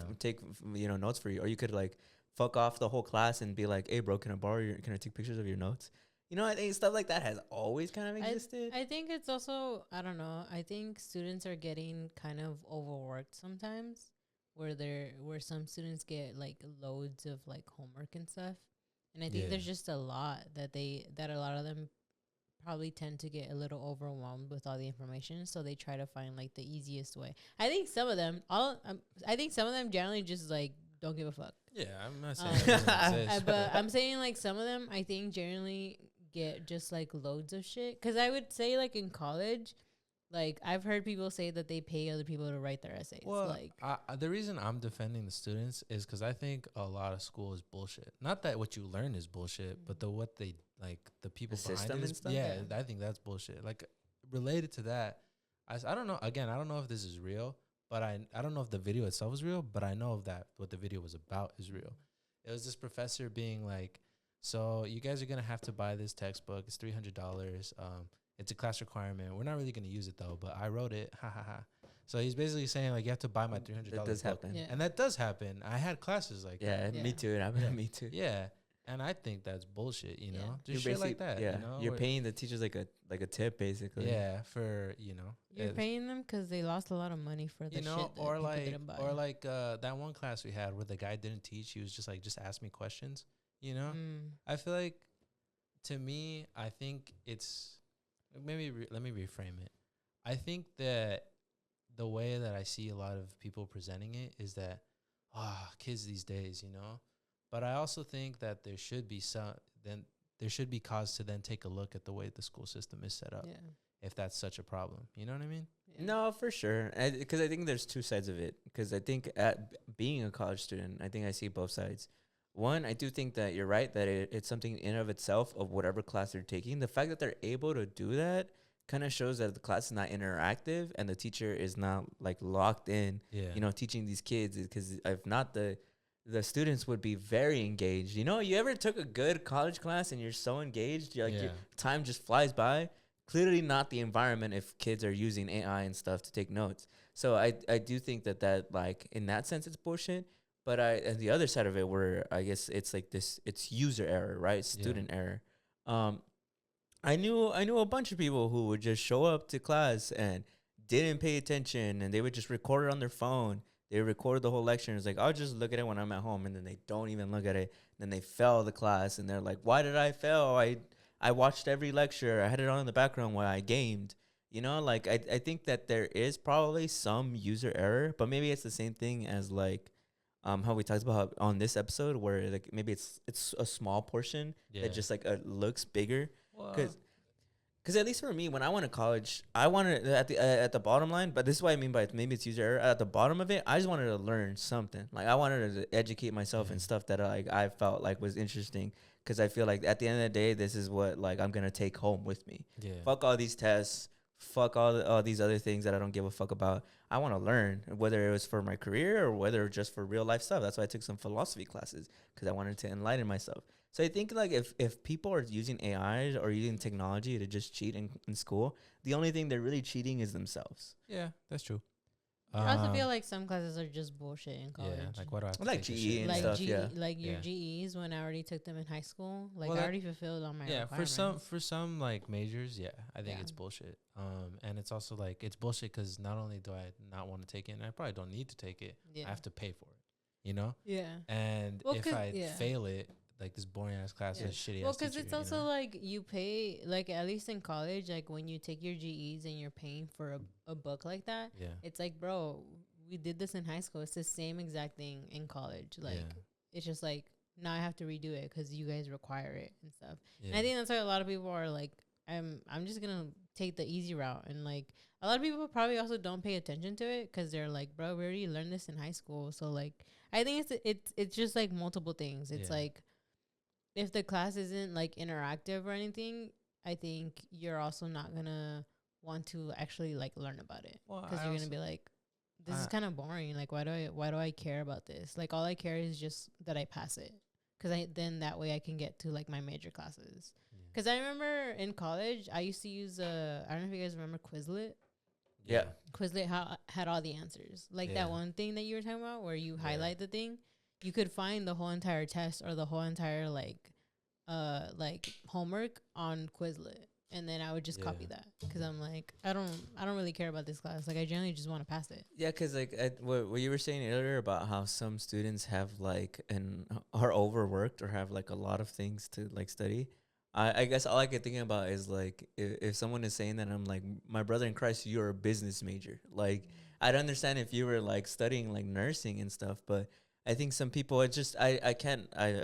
notes for you, or you could like fuck off the whole class and be like, hey bro, can I take pictures of your notes? You know, I think stuff like that has always kind of existed. I think it's also, I don't know, I think students are getting kind of overworked sometimes, where some students get like loads of like homework and stuff. And I think there's just a lot that a lot of them probably tend to get a little overwhelmed with all the information, so they try to find like the easiest way. I think some of them generally just like don't give a fuck. Yeah, I'm not saying that doesn't exist. But I'm saying like some of them I think generally get just like loads of shit. Because I would say like in college, like I've heard people say that they pay other people to write their essays. Well, like the reason I'm defending the students is because I think a lot of school is bullshit. Not that what you learn is bullshit, but what they like the people The behind system it and is. stuff? Yeah, Yeah. I think that's bullshit. Like related to that, I don't know. Again, I don't know if this is real, but I don't know if the video itself is real, but I know that what the video was about is real. It was this professor being like, so you guys are going to have to buy this textbook. It's $300. It's a class requirement. We're not really going to use it though, but I wrote it. Ha ha ha. So he's basically saying like, you have to buy my $300 That does book. happen. Yeah. And that does happen. I had classes like that. Yeah, Yeah. me too. It happened Yeah. to me too. Yeah. And I think that's bullshit, you Yeah. know? You're Just shit like basic- that, Yeah, you know? you're Where- paying the teachers like a tip basically. Yeah, for, you know. you're it- paying them because they lost a lot of money for the you know, shit that or people like, didn't buy. that one class we had where the guy didn't teach. He was just like, just ask me questions, you know? Mm. I feel like, to me, I think it's let me reframe it. I think that the way that I see a lot of people presenting it is that kids these days, But I also think that there should be cause to then take a look at the way the school system is set up. Yeah. If that's such a problem, you know what I mean? Yeah. No, for sure. Because I think there's two sides of it. Because I think being a college student, I think I see both sides. One, I do think that you're right that it's something in of itself of whatever class they're taking. The fact that they're able to do that kind of shows that the class is not interactive and the teacher is not like locked in, Yeah. teaching these kids. Because if not, the students would be very engaged. You ever took a good college class and you're so engaged, your time just flies by. Clearly not the environment if kids are using AI and stuff to take notes. So I do think that like in that sense it's bullshit. But and the other side of it where I guess it's like it's user error, right? Student error. I knew a bunch of people who would just show up to class and didn't pay attention and they would just record it on their phone. They recorded the whole lecture and it's like, I'll just look at it when I'm at home, and then they don't even look at it. Then they fail the class and they're like, why did I fail? I watched every lecture. I had it on in the background while I gamed. Like I think that there is probably some user error, but maybe it's the same thing as like how we talked about on this episode where like maybe it's a small portion that just like looks bigger. Because at least for me, when I went to college, I wanted at the bottom line, but this is what I mean by maybe it's user error. At the bottom of it, I just wanted to learn something. Like I wanted to educate myself and stuff that I felt like was interesting. Because I feel like at the end of the day, this is what like I'm gonna take home with me. Yeah. Fuck all these tests. Fuck all these other things that I don't give a fuck about. I want to learn, whether it was for my career or whether just for real life stuff. That's why I took some philosophy classes, because I wanted to enlighten myself. So I think like if people are using AI or using technology to just cheat in school, the only thing they're really cheating is themselves. Yeah, that's true. I also feel like some classes are just bullshit in college. Yeah, like what do I have to Like take this GE shit? and like stuff, yeah. Like your Yeah. GEs when I already took them in high school. Like Well, I that- already fulfilled all my Yeah, requirements. for some like majors, I think Yeah. it's bullshit. And it's also like it's bullshit because not only do I not want to take it, and I probably don't need to take it, Yeah. I have to pay for it, Yeah. And Well, if 'cause- I yeah. fail it, like this boring ass class, Yeah. is shitty. Well, ass because teacher, it's also like you pay, like at least in college, like when you take your GEs and you're paying for a book like that, yeah, it's like, bro, we did this in high school. It's the same exact thing in college. Like it's just like now I have to redo it because you guys require it and stuff. yeah. And I think that's why a lot of people are like, I'm just gonna take the easy route, and like a lot of people probably also don't pay attention to it because they're like, bro, we already learned this in high school. So like I think it's just like multiple things. It's like if the class isn't like interactive or anything, I think you're also not gonna want to actually like learn about it because you're gonna be like, this is kind of boring. Like why do I care about this? Like all I care is just that I pass it, because then that way I can get to like my major classes. Because I remember in college I used to use I don't know if you guys remember Quizlet. Yeah. Quizlet had all the answers. Like that one thing that you were talking about where you highlight the thing, you could find the whole entire test or the whole entire like homework on Quizlet, and then I would just copy that because I'm like, I don't really care about this class. Like I generally just want to pass it. Yeah, because like what you were saying earlier about how some students have like are overworked or have like a lot of things to like study. I guess all I could think about is like if someone is saying that, I'm like, my brother in Christ, you're a business major. Like I'd understand if you were like studying like nursing and stuff, but I think some people, it's just I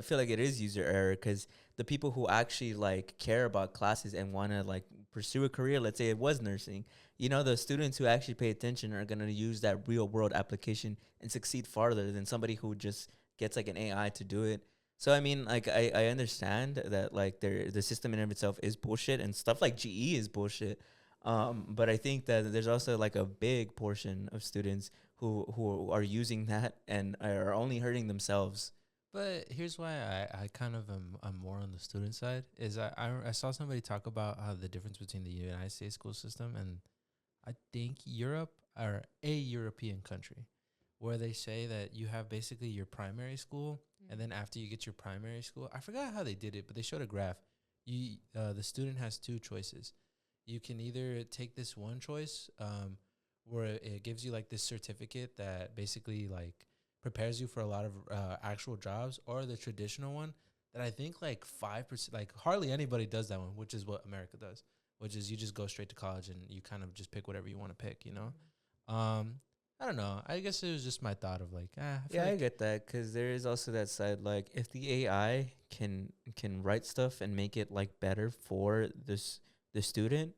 feel like it is user error, because the people who actually like care about classes and want to like pursue a career, let's say it was nursing, the students who actually pay attention are going to use that real world application and succeed farther than somebody who just gets like an AI to do it. So I mean, like I understand that like the system in of itself is bullshit and stuff like GE is bullshit. But I think that there's also like a big portion of students who are using that and are only hurting themselves. But here's why I kind of I'm more on the student side. Is I saw somebody talk about how the difference between the United States school system and I think Europe, or a European country, where they say that you have basically your primary school, and then after you get your primary school, I forgot how they did it, but they showed a graph. The student has two choices. You can either take this one choice, where it gives you like this certificate that basically like prepares you for a lot of actual jobs, or the traditional one that I think like 5%, like hardly anybody does that one, which is what America does, which is you just go straight to college and you kind of just pick whatever you want to pick, you know? I don't know. I guess it was just my thought of like, I get that, because there is also that side, like if the AI can write stuff and make it like better for the student,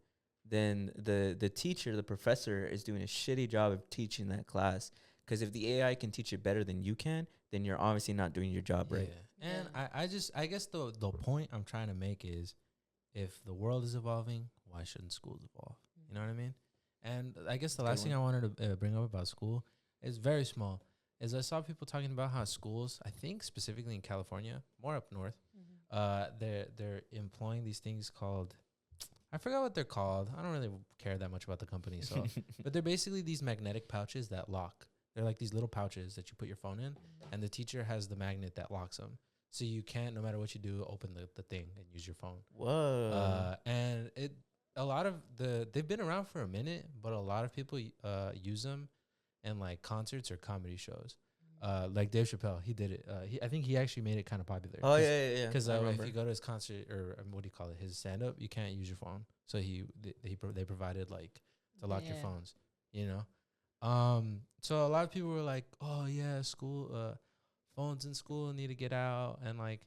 then the teacher, the professor, is doing a shitty job of teaching that class. Because if the AI can teach it better than you can, then you're obviously not doing your job right. And I guess the point I'm trying to make is, if the world is evolving, why shouldn't schools evolve? You know what I mean? And I guess the last thing I wanted to bring up about school is very small. Is I saw people talking about how schools, I think specifically in California, more up north, they're employing these things called, I forgot what they're called. I don't really care that much about the company, so but they're basically these magnetic pouches that lock. They're like these little pouches that you put your phone in, and the teacher has the magnet that locks them. So you can't, no matter what you do, open the thing and use your phone. Whoa. And a lot of they've been around for a minute, but a lot of people use them in like concerts or comedy shows. Like Dave Chappelle, he did it. I think he actually made it kind of popular. Oh, yeah. Because if you go to his concert, or what do you call it, his stand-up, you can't use your phone. So they provided like to lock your phones, you know? So a lot of people were like, oh yeah, school, phones in school need to get out. And like,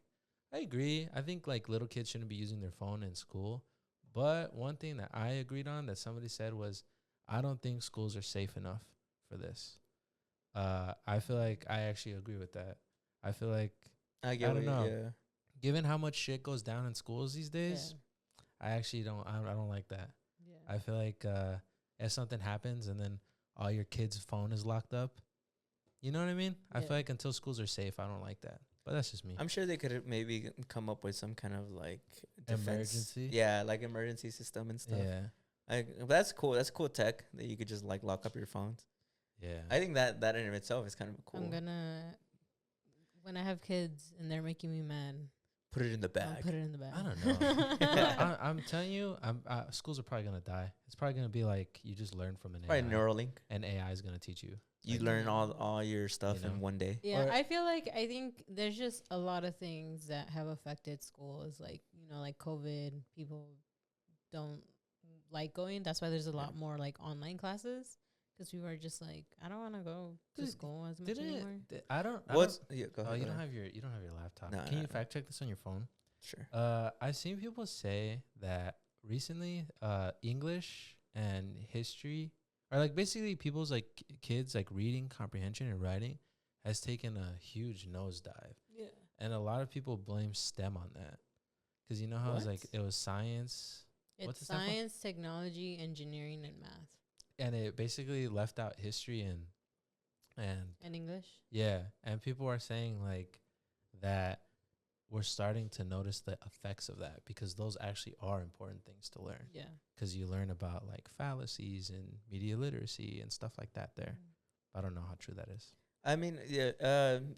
I agree. I think like little kids shouldn't be using their phone in school. But one thing that I agreed on that somebody said was, I don't think schools are safe enough for this. I feel like I actually agree with that. I feel like, I don't know. Yeah. Given how much shit goes down in schools these days, I actually don't like that. I feel like if something happens and then all your kids' phone is locked up, you know what I mean? I feel like until schools are safe, I don't like that. But that's just me. I'm sure they could maybe come up with some kind of like emergency. Yeah, like emergency system and stuff. Yeah. That's cool. That's cool tech that you could just like lock up your phones. Yeah. I think that in of itself is kind of cool. I'm gonna, when I have kids and they're making me mad, put it in the bag. I'll put it in the bag. I don't know. I'm telling you, schools are probably gonna die. It's probably gonna be like you just learn from an AI. Probably Neuralink. And AI is gonna teach you. You like, learn all your stuff in one day. Yeah, I feel like I think there's just a lot of things that have affected schools, like, you know, like COVID. People don't like going. That's why there's a lot more like online classes, because people are just like, I don't want to go to school as much anymore. I don't. Yeah, go ahead. You don't have your laptop. No, Can you fact check this on your phone? Sure. I've seen people say that recently, English and history, or like basically people's like kids like reading comprehension and writing has taken a huge nosedive. Yeah. And a lot of people blame STEM on that, because you know how it was science. It's science, technology, engineering, and math. And it basically left out history and English. Yeah, and people are saying like that we're starting to notice the effects of that, because those actually are important things to learn. Yeah. Because you learn about like fallacies and media literacy and stuff like that there. I don't know how true that is. I mean,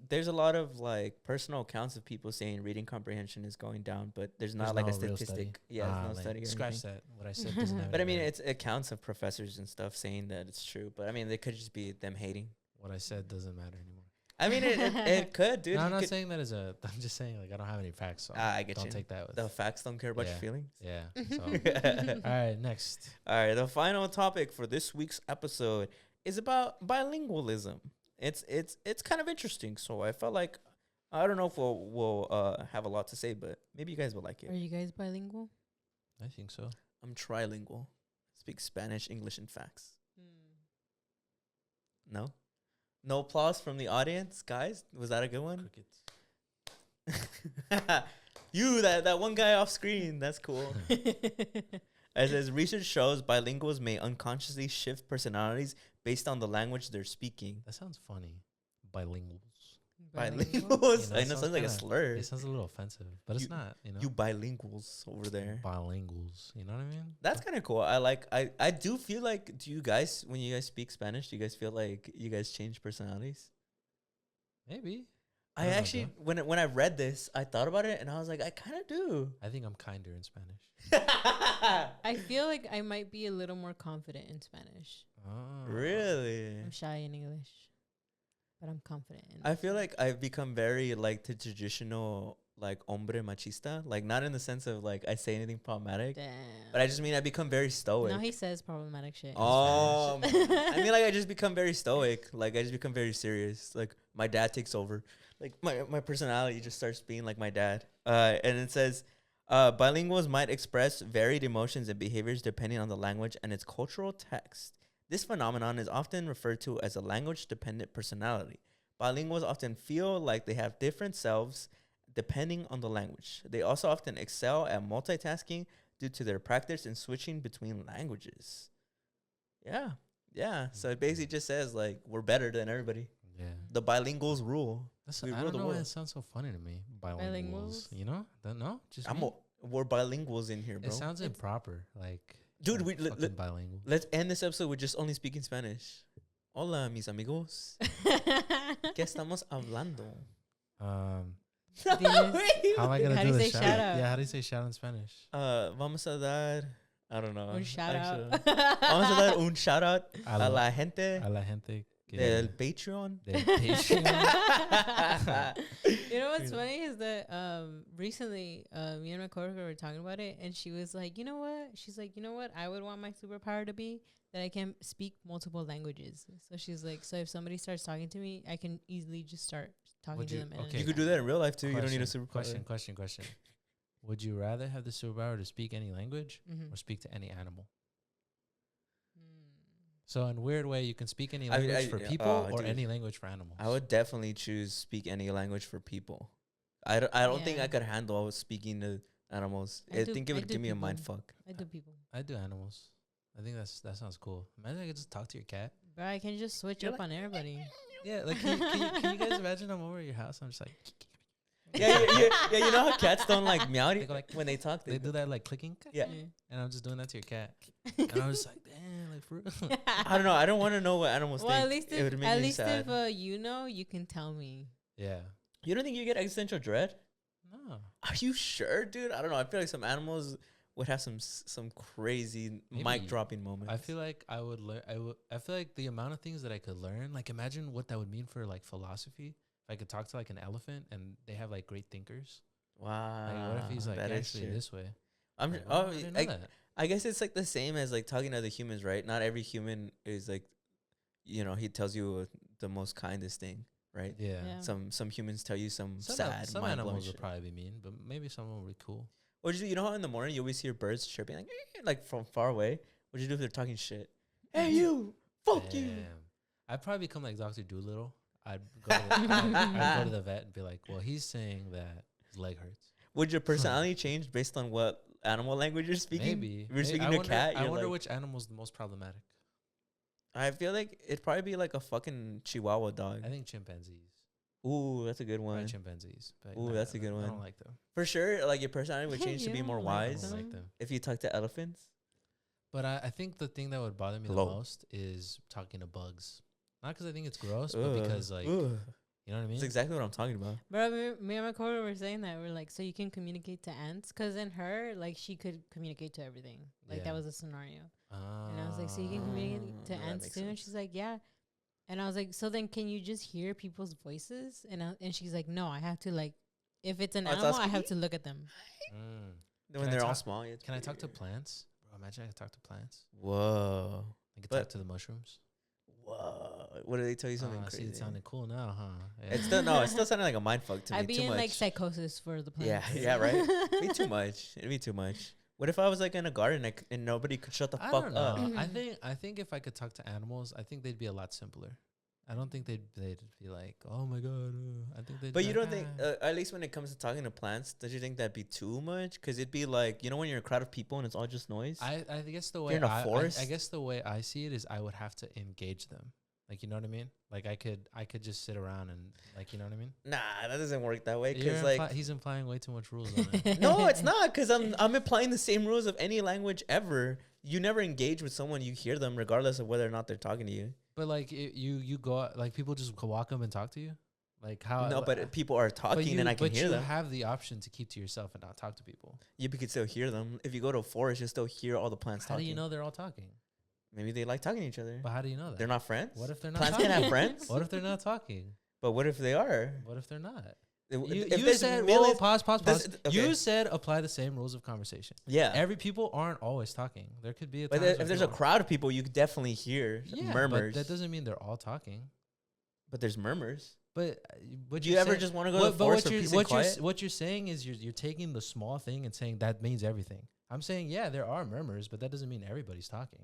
there's a lot of like personal accounts of people saying reading comprehension is going down, but there's not like a statistic. Yeah, there's no study. Scratch that. What I said doesn't have. But I mean, it's accounts of professors and stuff saying that it's true. But I mean, they could just be them hating. What I said doesn't matter anymore. I mean, it could, dude. No, I'm not saying that I'm just saying like I don't have any facts. So I get you. Don't take that with the facts. Don't care about your feelings. Yeah. So. All right, next. All right, the final topic for this week's episode is about bilingualism. It's kind of interesting. So I felt like, I don't know if we'll have a lot to say, but maybe you guys will like it. Are you guys bilingual? I think so. I'm trilingual. Speak Spanish, English, and facts. No? No applause from the audience, guys? Was that a good one? Crickets. You, that one guy off screen. That's cool. It says, research shows bilinguals may unconsciously shift personalities based on the language they're speaking. That sounds funny. Bilinguals. Bilinguals? You I know it sounds like a slur. It sounds a little offensive, but it's not, you know. You bilinguals over there. Bilinguals. You know what I mean? That's kind of cool. I do feel like, do you guys, when you guys speak Spanish, do you guys feel like you guys change personalities? Maybe. I actually, when I read this, I thought about it and I was like, I kind of do. I think I'm kinder in Spanish. I feel like I might be a little more confident in Spanish. Oh. Really? I'm shy in English, but I'm confident in I feel like I've become very like the traditional like hombre machista, like not in the sense of like I say anything problematic, Damn. but I just mean I become very stoic. No, he says problematic shit. I mean, like I just become very stoic. Like I just become very serious. Like my dad takes over. Like my personality just starts being like my dad. And it says, bilinguals might express varied emotions and behaviors depending on the language and its cultural text. This phenomenon is often referred to as a language-dependent personality. Bilinguals often feel like they have different selves depending on the language. They also often excel at multitasking due to their practice in switching between languages. Yeah. Yeah. So it basically just says like we're better than everybody. Yeah. The bilinguals rule. I don't know why it sounds so funny to me. Bilinguals. You know? Don't know? Just we're bilinguals in here, bro. It sounds improper. Like, dude, bilingual. Let's end this episode with just only speaking Spanish. Hola, mis amigos. ¿Qué estamos hablando? How am I gonna do this? Shout out? Yeah, how do you say shout out in Spanish? Vamos a dar, I don't know. Un shout out. Vamos a dar un shout out a la gente del Patreon. You know what's funny is that recently me and my coworker were talking about it, and she was like, you know what? She's like, you know what? I would want my superpower to be that I can speak multiple languages. So she's like, so if somebody starts talking to me, I can easily just start talking to them. Okay. You could do that in real life too. You don't need a superpower. Question. Would you rather have the superpower to speak any language or speak to any animal? So in a weird way, you can speak any language for people or any language for animals. I would definitely choose speak any language for people. I don't think I could handle speaking to animals. I think it would give me a mind fuck. I do people. I do animals. I think that sounds cool. Imagine I could just talk to your cat. Bro, I can just switch up on everybody. Yeah, like can you guys imagine I'm over at your house? I'm just like. Yeah. You know how cats don't like meow like when they talk. They do that like clicking. Yeah. And I'm just doing that to your cat. And I was like, damn, like for real. I don't know. I don't want to know what animals think. At least it would make me sad. if you know, you can tell me. Yeah. You don't think you get existential dread? No. Are you sure, dude? I don't know. I feel like some animals would have some crazy mic dropping moments. I feel like I would learn. I feel like the amount of things that I could learn. Like imagine what that would mean for like philosophy. If I could talk to like an elephant and they have like great thinkers. Wow. Like what if he's like actually this way? I guess it's like the same as like talking to other humans, right? Not every human is like, you know, he tells you the most kindest thing, right? Yeah. Some humans tell you some sad, some animals would probably be mean, but maybe some will be cool. Or you know how in the morning you always hear birds chirping like from far away? What'd you do if they're talking shit? Hey you, fuck you. I'd probably become like Dr. Dolittle. I'd go to the vet and be like, well, he's saying that his leg hurts. Would your personality change based on what animal language you're speaking? Maybe. If you're speaking to a cat, I wonder which animal's the most problematic. I feel like it'd probably be like a fucking Chihuahua dog. I think chimpanzees. Ooh, that's a good one. Probably chimpanzees. Ooh, that's a good one. I don't like them. For sure, like your personality would change to be more wise. I don't like them. If you talk to elephants. But I think the thing that would bother me the most is talking to bugs. Not because I think it's gross, but because like, you know what I mean? That's exactly what I'm talking about. Bro, me and my coworker were saying that. We're like, so you can communicate to ants? Because in her, like, she could communicate to everything. Like, that was a scenario. And I was like, so you can communicate to ants too? And she's like, yeah. And I was like, so then can you just hear people's voices? And she's like, no, I have to, like, if it's an animal, I have to look at them. When they're all small. Can I talk to plants? Bro, imagine I could talk to plants. Whoa. I could talk to the mushrooms. Whoa. What do they tell you something crazy? See, it sounded cool now, huh? Yeah. It's still sounding like a mind fuck to me. I'd be in like psychosis for the plants. Yeah, right? It'd be too much. What if I was like in a garden and nobody could shut the fuck up? I think if I could talk to animals, I think they'd be a lot simpler. I don't think they'd be like, oh my god. I think they'd. But you don't think, at least when it comes to talking to plants, don't you think that'd be too much? Because it'd be like, you know, when you're in a crowd of people and it's all just noise. I guess the way you're in a forest. I guess the way I see it is I would have to engage them. Like, you know what I mean? Like I could just sit around and like, you know what I mean? Nah, that doesn't work that way. Because like he's implying way too much rules on it. No, it's not. Because I'm applying the same rules of any language ever. You never engage with someone. You hear them regardless of whether or not they're talking to you. But like you go out, like people just walk up and talk to you, like how? No, but people are talking and I can hear them. But you have the option to keep to yourself and not talk to people. Yeah, but you can still hear them. If you go to a forest, you still hear all the plants talking. How do you know they're all talking? Maybe they like talking to each other. But how do you know that? They're not friends. What if they're not? Plants talking? can have friends. What if they're not talking? But what if they are? What if they're not? You said, whoa, pause. Okay. You said apply the same rules of conversation. Yeah. Every people aren't always talking. There could be a But time if there's a crowd of people, you could definitely hear murmurs. But that doesn't mean they're all talking. But there's murmurs. But do you ever just want to go to the forest for peace and quiet? What you're saying is you're taking the small thing and saying that means everything. I'm saying, yeah, there are murmurs, but that doesn't mean everybody's talking.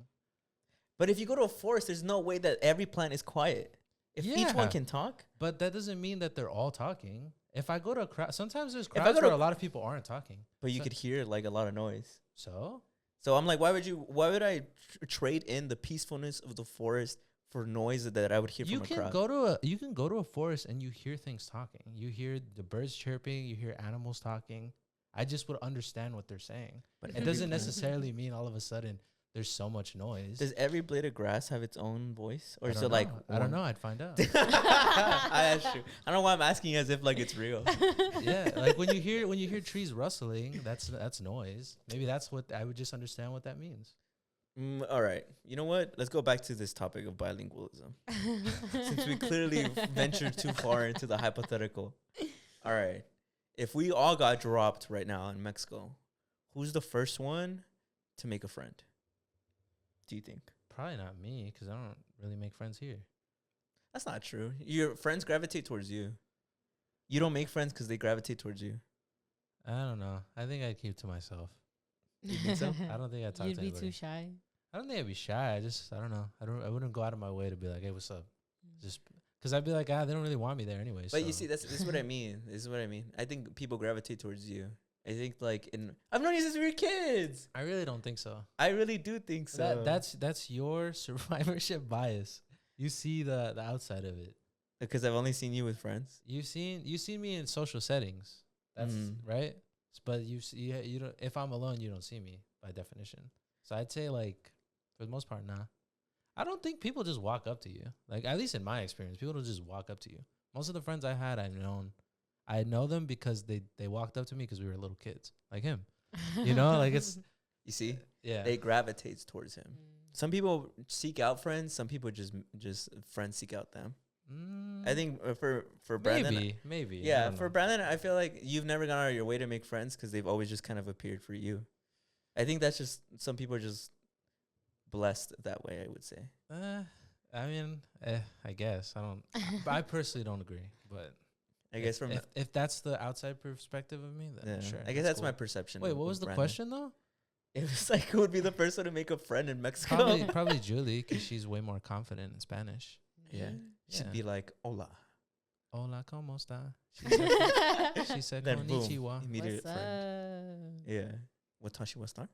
But if you go to a forest, there's no way that every plant is quiet. If each one can talk. But that doesn't mean that th're all talking. If I go to a crowd, sometimes there's crowds where a lot of people aren't talking. But you could hear like a lot of noise. So I'm like, why would I trade in the peacefulness of the forest for noise that I would hear from a crowd? You can go to a forest and you hear things talking. You hear the birds chirping. You hear animals talking. I just would understand what they're saying. But it doesn't necessarily mean all of a sudden there's so much noise. Does every blade of grass have its own voice? Or is it like I don't know. I'd find out. I don't know why I'm asking as if like it's real. Yeah, like when you hear trees rustling, that's noise. Maybe that's what I would just understand what that means. All right. You know what? Let's go back to this topic of bilingualism. Since we clearly ventured too far into the hypothetical. All right. If we all got dropped right now in Mexico, who's the first one to make a friend? Do you think? Probably not me, because I don't really make friends here. That's not true. Your friends gravitate towards you. You don't make friends because they gravitate towards you. I don't know. I think I'd keep to myself. You think so? I don't think I'd talk to anybody. You'd be too shy. I don't think I'd be shy. I don't know. I wouldn't go out of my way to be like, hey, what's up? Just because I'd be like, they don't really want me there anyway. But you see, this is what I mean. This is what I mean. I think people gravitate towards you. I think like I've known you since we were kids. I really don't think so. I really do think so. That's your survivorship bias. You see the outside of it. Because I've only seen you with friends. You've seen me in social settings. That's right. But you don't. If I'm alone, you don't see me by definition. So I'd say like for the most part, nah. I don't think people just walk up to you. Like at least in my experience, people don't just walk up to you. Most of the friends I had, I know them because they walked up to me because we were little kids, like him. You know, like it's. You see, yeah, they gravitate towards him. Some people seek out friends. Some people just friends seek out them. I think for Brandon, maybe yeah. For Brandon, I feel like you've never gone out of your way to make friends because they've always just kind of appeared for you. I think that's just some people are just blessed that way. I would say. I mean, I guess I don't. I personally don't agree, but I guess if that's the outside perspective of me, then sure. I guess that's cool. My perception. Wait, what was the question though? It was like, who would be the person to make a friend in Mexico? Probably Julie, because she's way more confident in Spanish. Yeah. She'd be like, hola. Hola, ¿cómo está? She said, then konnichiwa. Boom, immediate friend. Yeah. Watashi wa star?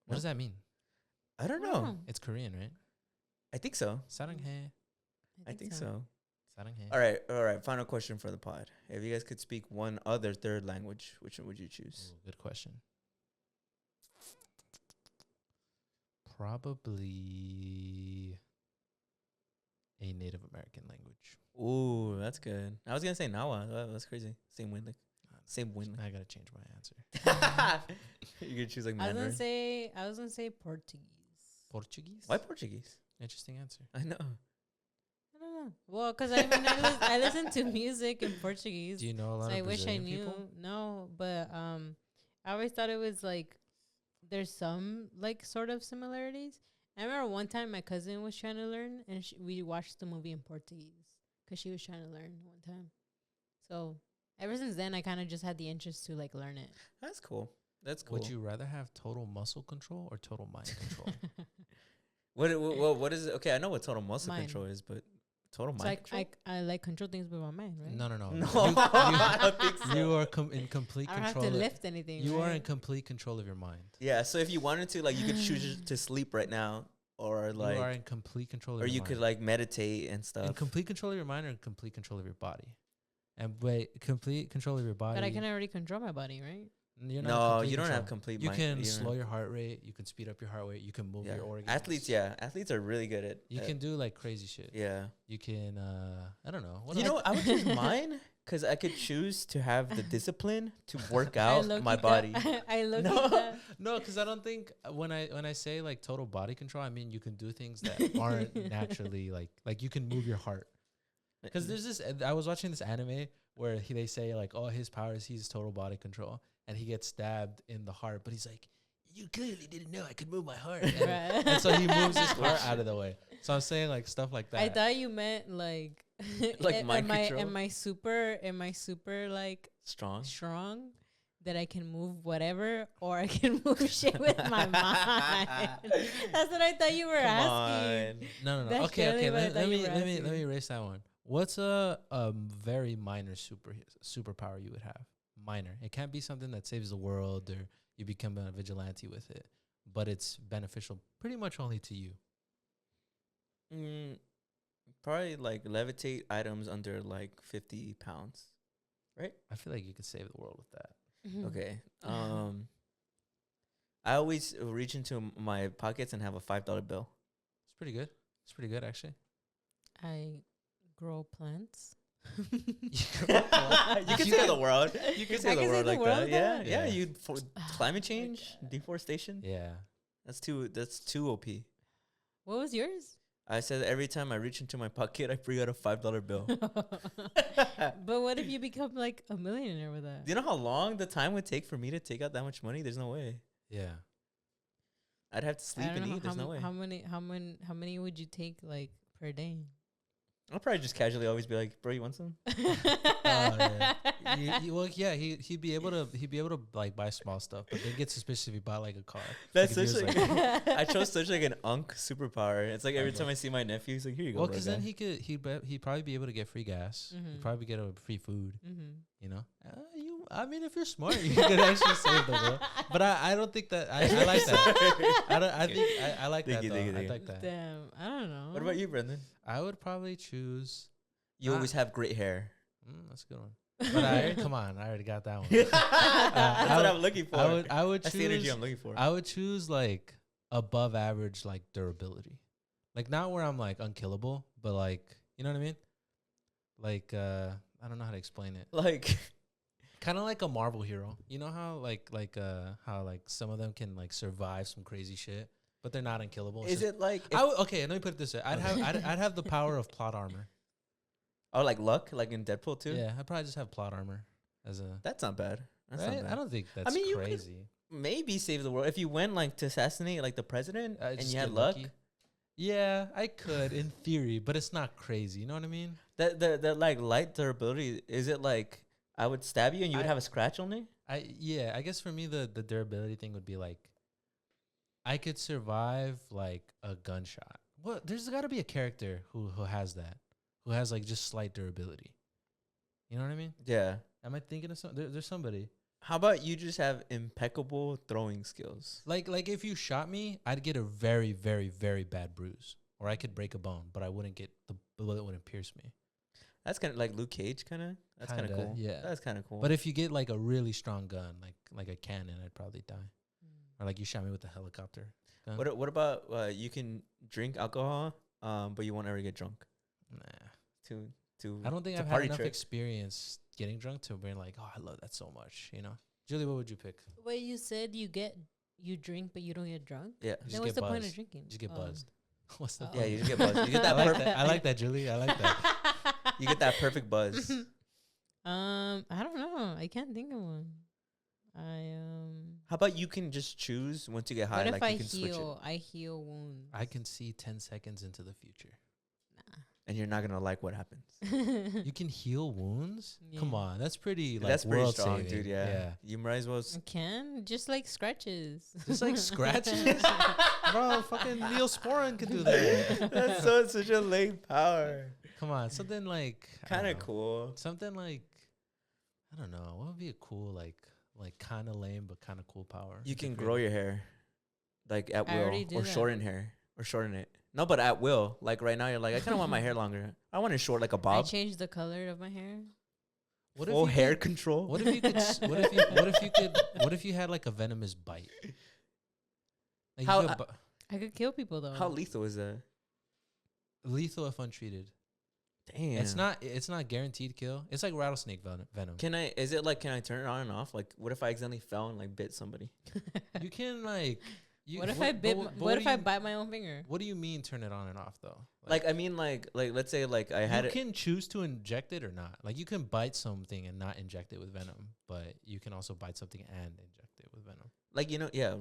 What does that mean? I don't know. It's Korean, right? I think so. 사랑해. I think so. 사랑해. All right. Final question for the pod. If you guys could speak one other third language, which one would you choose? Ooh, good question. Probably a Native American language. Ooh, that's good. I was gonna say Nawa. That's crazy. Same windlink. I gotta change my answer. You could choose like Mandarin. I was gonna say Portuguese. Portuguese? Why Portuguese? Interesting answer. I know. I don't know. Well, because I listen to music in Portuguese. Do you know a lot of I wish I knew. people? No, but I always thought it was like there's some like sort of similarities. I remember one time my cousin was trying to learn, and we watched the movie in Portuguese because she was trying to learn one time. So ever since then, I kind of just had the interest to like learn it. That's cool. That's cool. Would you rather have total muscle control or total mind control? What is it? Okay, I know what total muscle Mind. control is, but total So mind control? I like control things with my mind, right? No. No, I don't think so. You are in complete I don't control. have to lift anything. You right? are in complete control of your mind. Yeah, so if you wanted to, like, you could choose to sleep right now, or like, you are in complete control of or your you mind. could like meditate and stuff. In complete control of your mind or in complete control of your body? And wait, complete control of your body. But I can already control my body, right? You're not No, in you don't control. have complete You mind. can slow your heart rate. You can speed up your heart rate. You can move your organs. Athletes are really good at. You can do like crazy shit. Yeah. You can. I don't know. You know, I would choose mine because I could choose to have the discipline to work out my body. I look No. at that. No, because I don't think when I say like total body control, I mean you can do things that aren't naturally like you can move your heart. Because there's this. I was watching this anime where they say like, oh, his power is he's total body control, and he gets stabbed in the heart, but he's like, you clearly didn't know I could move my heart, and so he moves his heart out of the way. So I'm saying like stuff like that. I thought you meant like mind control? am I super like strong that I can move whatever, or I can move shit with my mind. That's what I thought you were asking. No. That's Okay. really what I thought Let you me were asking. erase that one. What's a very minor superpower you would have? Minor. It can't be something that saves the world or you become a vigilante with it, but it's beneficial pretty much only to you. Probably like levitate items under like 50 pounds. Right? I feel like you could save the world with that. Okay. I always reach into my pockets and have a $5 bill. It's pretty good. It's pretty good, actually. I grow plants. You can save the world. You can save the world like that. Yeah, Yeah. You climate change, deforestation. Yeah. That's too OP. What was yours? I said every time I reach into my pocket, I bring out a $5 bill. But what if you become like a millionaire with that? Do you know how long the time would take for me to take out that much money? There's no way. Yeah. I'd have to sleep and eat. There's no way. How many would you take like per day? I'll probably just casually always be like, bro, you want some? Yeah. He'd be able to like buy small stuff, but then get suspicious if he bought like a car. That's like, such if like, he was, I chose such like an superpower. It's like every time I see my nephew, he's like, here you go. well, bro, because then guy." he'd probably be able to get free gas. He'd probably get a free food. You know, I mean, if you're smart, you could actually save the world. But I don't think that I like that. I like that. I like that. Damn, I don't know. What about you, Brendan? I would probably choose. You always have great hair. That's a good one. But come on, I already got that one. That's what I'm looking for. I would That's choose the energy I'm looking for. I would choose like above average like durability. Like not where I'm like unkillable, but like, you know what I mean? Like I don't know how to explain it. Like kind of like a Marvel hero. You know how how some of them can like survive some crazy shit, but they're not unkillable. Is it like okay, let me put it this way. I'd have the power of plot armor. Oh, like luck, like in Deadpool too? Yeah, I'd probably just have plot armor as a. That's not bad. That's right? not bad. I don't think that's crazy. You could maybe save the world if you went like to assassinate like the president and Just you had get luck. lucky. Yeah, I could in theory, but it's not crazy. You know what I mean? That like light durability, is it like I would stab you and you would have a scratch only? I guess for me the durability thing would be like I could survive like a gunshot. Well, there's got to be a character who has that, who has like just slight durability. You know what I mean? Yeah. Am I thinking of there's somebody. How about you just have impeccable throwing skills? Like if you shot me, I'd get a very, very, very bad bruise. Or I could break a bone, but I wouldn't get the bullet wouldn't pierce me. That's kind of like Luke Cage kind of. That's kind of cool. Yeah. That's kind of cool. But if you get like a really strong gun, like a cannon, I'd probably die. Or like you shot me with a helicopter gun. What about you can drink alcohol, but you won't ever get drunk? Nah. To I don't think I've had enough experience getting drunk to be like, oh, I love that so much, you know? Julie, what would you pick? Wait, you said you drink, but you don't get drunk? Yeah. Then what's the point of drinking? Just get buzzed. What's the Yeah, you just get buzzed. You get that I like that, Julie. I like that. You get that perfect buzz. I don't know. I can't think of one. How about you can just choose once you get high, what if like you can switch it. I heal wounds. I can see 10 seconds into the future. And you're not gonna like what happens. You can heal wounds? Yeah. Come on, that's pretty like That's pretty world strong, saving. dude. Yeah. You might as well. I can just like scratches. Just like scratches, bro. Fucking Neosporin can do that. That's such a lame power. Come on, something like Kind of cool. Something like I don't know. What would be a cool like kind of lame but kind of cool power? You can grow your hair, like at I will, already do or that. shorten hair, or shorten it. No, but at will. Like right now, you're like, I kind of want my hair longer. I want it short, like a I bob. changed the color of my hair. What Full if hair control. What if you could? What if you had like a venomous bite? Like How- you could I could kill people though. How lethal is that? lethal if untreated. Damn. It's not guaranteed kill. It's like rattlesnake venom. Can I turn it on and off? Like, what if I accidentally fell and like bit somebody? You can like What if I bit? What if I bite my own finger? What do you mean turn it on and off though? Like I mean, like let's say like I had you it. can choose to inject it or not. Like you can bite something and not inject it with venom, but you can also bite something and inject it with venom. Like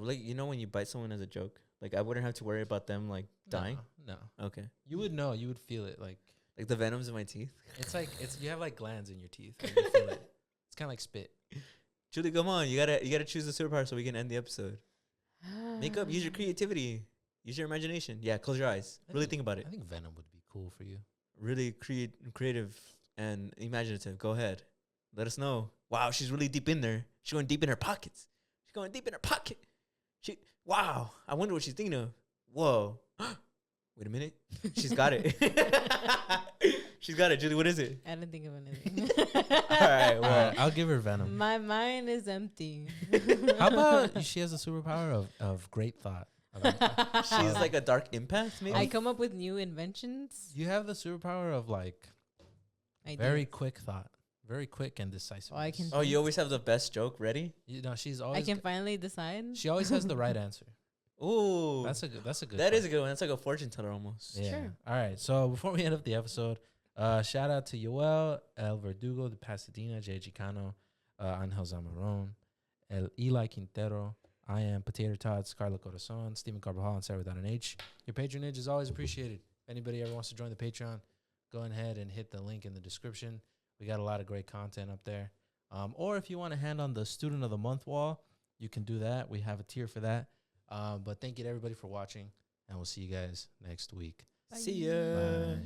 like when you bite someone as a joke, like I wouldn't have to worry about them like dying. No. Okay. You would know. You would feel it. Like the venom's in my teeth. it's you have like glands in your teeth. And you feel it. It's kind of like spit. Julie, come on, you gotta choose the superpower so we can end the episode. Make up, use your creativity, use your imagination. Yeah, close your eyes. Really think about it. I think venom would be cool for you. Really creative and imaginative. Go ahead. Let us know. Wow, she's really deep in there. She's going deep in her pockets. She's going deep in her pocket. Wow. I wonder what she's thinking of. Whoa. Wait a minute. She's got it. She's got it. Julie, what is it? I didn't think of anything. All right. Well, I'll give her venom. My mind is empty. How about she has a superpower of great thought? she's like a dark empath, maybe? I come up with new inventions. You have the superpower of like very quick thought. Very quick and decisive. You always have the best joke ready? You know, she's always. I can finally decide. She always has the right answer. Ooh, that's a good. That is a good one. That's like a fortune teller almost. Yeah. Sure. All right. So before we end up the episode, shout out to Yoel, El Verdugo de Pasadena, Jay Chicano, Angel Zamaron, El Eli Quintero. I am Potato Tots, Carla Corazon, Stephen Carbajal, and Sarah without an H. Your patronage is always appreciated. If anybody ever wants to join the Patreon, go ahead and hit the link in the description. We got a lot of great content up there. Or if you want to hand on the Student of the Month wall, you can do that. We have a tier for that. But thank you to everybody for watching, and we'll see you guys next week. Bye. See ya. Bye.